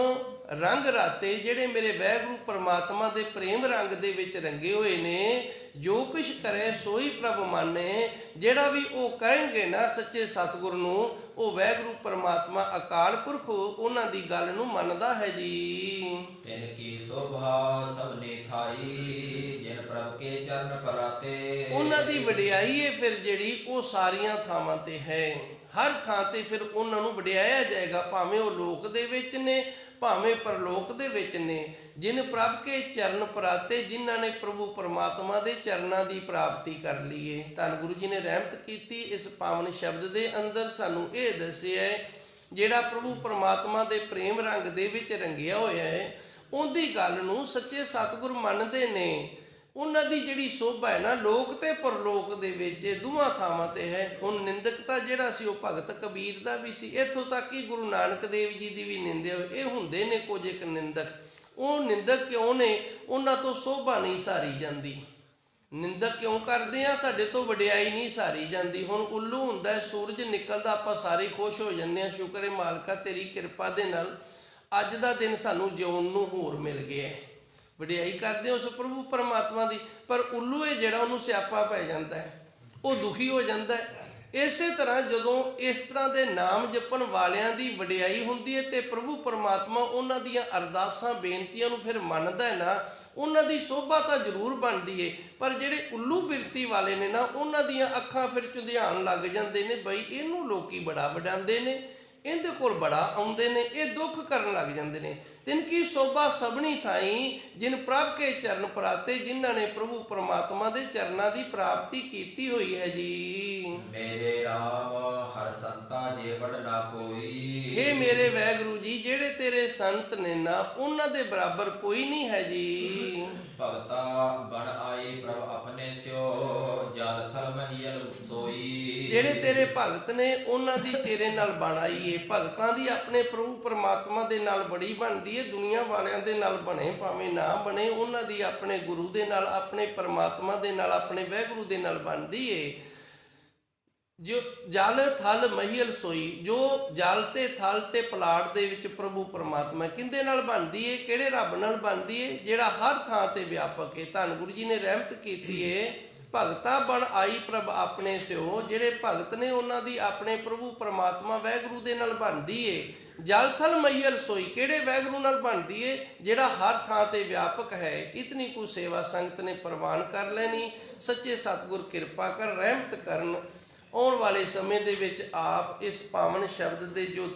ਰੰਗ ਰਾਤੇ ਜਿਹੜੇ ਮੇਰੇ ਵਾਹਿਗੁਰੂ ਪਰਮਾਤਮਾ ਦੇ ਪ੍ਰੇਮ ਰੰਗ ਦੇ ਵਿੱਚ ਰੰਗੇ ਹੋਏ ਨੇ। ਜੋ ਕੁਛ ਕਰੇ ਸੋਈ ਪ੍ਰਭ ਮਾਨੇ, ਜਿਹੜਾ ਵੀ ਉਹ ਕਰਨਗੇ ਨਾ ਸੱਚੇ ਸਤਿਗੁਰ ਨੂੰ, ਉਹ ਵਾਹਿਗੁਰੂ ਪਰਮਾਤਮਾ ਅਕਾਲ ਪੁਰਖ ਉਹਨਾਂ ਦੀ ਗੱਲ ਨੂੰ ਮੰਨਦਾ ਹੈ ਜੀ। ਤਿਨ ਕੀ ਸੋਭਾ ਸਭਨੇ ਥਾਈ, ਜਿਨ ਪ੍ਰਭ ਕੇ ਚਰਨ ਪਰਾਤੇ। ਉਹਨਾਂ ਦੀ ਵਡਿਆਈ ਹੈ ਫਿਰ ਜਿਹੜੀ ਉਹ ਸਾਰੀਆਂ ਥਾਵਾਂ ਤੇ ਹੈ, ਹਰ ਥਾਂ ਤੇ ਫਿਰ ਉਹਨਾਂ ਨੂੰ ਵਡਿਆਇਆ ਜਾਏਗਾ, ਭਾਵੇਂ ਉਹ ਲੋਕ ਦੇ ਵਿੱਚ ਨੇ ਭਾਵੇਂ ਪਰਲੋਕ ਦੇ ਵਿੱਚ ਨੇ। ਜਿਨ ਪ੍ਰਭ ਕੇ ਚਰਨ ਪਰਾਤੇ, ਜਿਨ੍ਹਾਂ ਨੇ ਪ੍ਰਭੂ ਪਰਮਾਤਮਾ ਦੇ ਚਰਨਾਂ ਦੀ ਪ੍ਰਾਪਤੀ ਕਰ ਲਈ ਹੈ। ਧੰਨ ਗੁਰੂ ਜੀ ਨੇ ਰਹਿਮਤ ਕੀਤੀ ਇਸ ਪਾਵਨ ਸ਼ਬਦ ਦੇ ਅੰਦਰ, ਸਾਨੂੰ ਇਹ ਦੱਸਿਆ ਹੈ ਜਿਹੜਾ ਪ੍ਰਭੂ ਪਰਮਾਤਮਾ ਦੇ ਪ੍ਰੇਮ ਰੰਗ ਦੇ ਵਿੱਚ ਰੰਗਿਆ ਹੋਇਆ ਹੈ, ਉਹਦੀ ਗੱਲ ਨੂੰ ਸੱਚੇ ਸਤਿਗੁਰ ਮੰਨਦੇ ਨੇ। ਉਹਨਾਂ ਦੀ ਜਿਹੜੀ ਸੋਭਾ ਹੈ ਨਾ ਲੋਕ ਤੇ ਪਰਲੋਕ ਦੇ ਵਿੱਚ ਦੋਵਾਂ ਥਾਵਾਂ ਤੇ ਹੈ। ਹੁਣ ਨਿੰਦਕ ਤਾਂ ਜਿਹੜਾ ਸੀ ਉਹ ਭਗਤ ਕਬੀਰ ਦਾ ਵੀ ਸੀ, ਇੱਥੋਂ ਤੱਕ ਕਿ ਗੁਰੂ ਨਾਨਕ ਦੇਵ ਜੀ ਦੀ ਵੀ ਨਿੰਦਿਆ। ਇਹ ਹੁੰਦੇ ਨੇ ਕੁਝ ਇੱਕ ਨਿੰਦਕ, ਉਹ ਨਿੰਦਕ ਕਿਉਂ ਨੇ? ਉਹਨਾਂ ਤੋਂ ਸੋਭਾ ਨਹੀਂ ਸਾਰੀ ਜਾਂਦੀ। ਨਿੰਦਕ ਕਿਉਂ ਕਰਦੇ ਆ? ਸਾਡੇ ਤੋਂ ਵਡਿਆਈ ਨਹੀਂ ਸਾਰੀ ਜਾਂਦੀ। ਹੁਣ ਉੱਲੂ ਹੁੰਦਾ, ਸੂਰਜ ਨਿਕਲਦਾ, ਆਪਾਂ ਸਾਰੇ ਖੁਸ਼ ਹੋ ਜਾਂਦੇ ਆ, ਸ਼ੁਕਰ ਹੈ ਮਾਲਕਾ ਤੇਰੀ ਕਿਰਪਾ ਦੇ ਨਾਲ ਅੱਜ ਦਾ ਦਿਨ ਸਾਨੂੰ ਜਿਉਣ ਨੂੰ ਹੋਰ ਮਿਲ ਗਿਆ। ਵਡਿਆਈ ਕਰਦੇ ਉਸ ਪ੍ਰਭੂ ਪਰਮਾਤਮਾ ਦੀ, ਪਰ ਉੱਲੂ ਹੈ ਜਿਹੜਾ ਉਹਨੂੰ ਸਿਆਪਾ ਪੈ ਜਾਂਦਾ ਹੈ, ਉਹ ਦੁਖੀ ਹੋ ਜਾਂਦਾ ਹੈ। ਇਸੇ ਤਰ੍ਹਾਂ ਜਦੋਂ ਇਸ ਤਰ੍ਹਾਂ ਦੇ ਨਾਮ ਜਪਣ ਵਾਲਿਆਂ ਦੀ ਵਡਿਆਈ ਹੁੰਦੀ ਹੈ ਤੇ ਪ੍ਰਭੂ ਪਰਮਾਤਮਾ ਉਹਨਾਂ ਦੀਆਂ ਅਰਦਾਸਾਂ ਬੇਨਤੀਆਂ ਨੂੰ ਫਿਰ ਮੰਨਦਾ ਹੈ ਨਾ, ਉਹਨਾਂ ਦੀ ਸੋਭਾ ਤਾਂ ਜ਼ਰੂਰ ਬਣਦੀ ਏ। ਪਰ ਜਿਹੜੇ ਉੱਲੂ ਬਿਰਤੀ ਵਾਲੇ ਨੇ ਨਾ, ਉਹਨਾਂ ਦੀਆਂ ਅੱਖਾਂ ਫਿਰ ਝੁੰਧਿਆਣ ਲੱਗ ਜਾਂਦੇ ਨੇ, ਬਈ ਇਹਨੂੰ ਲੋਕੀ ਬੜਾ ਵਡਾਉਂਦੇ ਨੇ, ਇਹਦੇ ਕੋਲ ਬੜਾ ਆਉਂਦੇ ਨੇ, ਇਹ ਦੁੱਖ ਕਰਨ ਲੱਗ ਜਾਂਦੇ ਨੇ। ਤਿਨ ਕੀ ਸੋਭਾ ਸਭਨੀ ਥਾਈ, ਜਿਨ ਪ੍ਰਭ ਕੇ ਚਰਨ ਪਰਾਤੇ, ਜਿਨ੍ਹਾਂ ਨੇ ਪ੍ਰਭੂ ਪਰਮਾਤਮਾ ਦੇ ਚਰਨਾਂ ਦੀ ਪ੍ਰਾਪਤੀ ਕੀਤੀ ਹੋਈ ਹੈ ਜੀ। ਮੇਰੇ RAM ਹਰ ਸੰਤਾ ਜੇ ਵਡ ਨਾ ਕੋਈ। ਇਹ ਮੇਰੇ ਵਾਹਿਗੁਰੂ ਜੀ ਜਿਹੜੇ ਤੇਰੇ ਸੰਤ ਨੇ ਨਾ, ਉਹਨਾਂ ਦੇ ਬਰਾਬਰ ਕੋਈ ਨਹੀਂ ਹੈ ਜੀ। ਭਗਤਾ ਬਣ ਆਏ ਪ੍ਰਭ ਆਪਣੇ ਸਿਓ, ਜਲ ਥਲ ਮਹੀਲ ਸੋਈ। ਜਿਹੜੇ ਤੇਰੇ ਭਗਤ ਨੇ ਉਹਨਾਂ ਦੀ ਤੇਰੇ ਨਾਲ ਬਣ ਆਈ ਏ। ਭਗਤਾਂ ਦੀ ਆਪਣੇ ਪ੍ਰਭੂ ਪਰਮਾਤਮਾ ਦੇ ਨਾਲ ਬੜੀ ਬਣਦੀ ਏ, ਦੁਨੀਆ ਵਾਲਿਆਂ ਦੇ ਨਾਲ ਬਣੇ ਭਾਵੇਂ ਨਾ ਬਣੇ, ਉਹਨਾਂ ਦੀ ਆਪਣੇ ਗੁਰੂ ਦੇ ਨਾਲ, ਆਪਣੇ ਪਰਮਾਤਮਾ ਦੇ ਨਾਲ, ਆਪਣੇ ਵਾਹਿਗੁਰੂ ਦੇ ਨਾਲ ਬਣਦੀ ਏ। ਜੋ ਜਲ ਥਲ ਮਹੀਲ ਸੋਈ, ਜੋ ਜਲ ਤੇ ਥਲ ਤੇ ਪਲਾਟ ਦੇ ਵਿੱਚ ਪ੍ਰਭੂ ਪਰਮਾਤਮਾ ਕਿਹਦੇ ਨਾਲ ਬਣਦੀ ਏ? ਕਿਹੜੇ ਰੱਬ ਨਾਲ ਬਣਦੀ ਏ? ਜਿਹੜਾ ਹਰ ਥਾਂ ਤੇ ਵਿਆਪਕ ਏ। ਧੰਨ ਗੁਰੂ ਜੀ ਨੇ ਰਹਿਮਤ ਕੀਤੀ ਏ, ਭਗਤਾ ਬਣ ਆਈ ਪ੍ਰਭ ਆਪਣੇ ਸਿਓ। ਜਿਹੜੇ ਭਗਤ ਨੇ ਉਹਨਾਂ ਦੀ ਆਪਣੇ ਪ੍ਰਭੂ ਪਰਮਾਤਮਾ ਵਾਹਿਗੁਰੂ ਦੇ ਨਾਲ ਬਣਦੀ ਏ। ਜਲ ਥਲ ਮਹੀਲ ਸੋਈ, ਕਿਹੜੇ ਵਾਹਿਗੁਰੂ ਨਾਲ ਬਣਦੀ ਏ? ਜਿਹੜਾ ਹਰ ਥਾਂ ਤੇ ਵਿਆਪਕ ਹੈ। ਇਤਨੀ ਕੁ ਸੇਵਾ ਸੰਗਤ ਨੇ ਪ੍ਰਵਾਨ ਕਰ ਲੈਣੀ। ਸੱਚੇ ਸਤਿਗੁਰ ਕਿਰਪਾ ਕਰ, ਰਹਿਮਤ ਕਰਨ। ਆਉਣ ਵਾਲੇ ਸਮੇਂ ਦੇ ਵਿੱਚ ਆਪ ਇਸ ਪਾਵਨ ਸ਼ਬਦ ਦੇ ਜੋ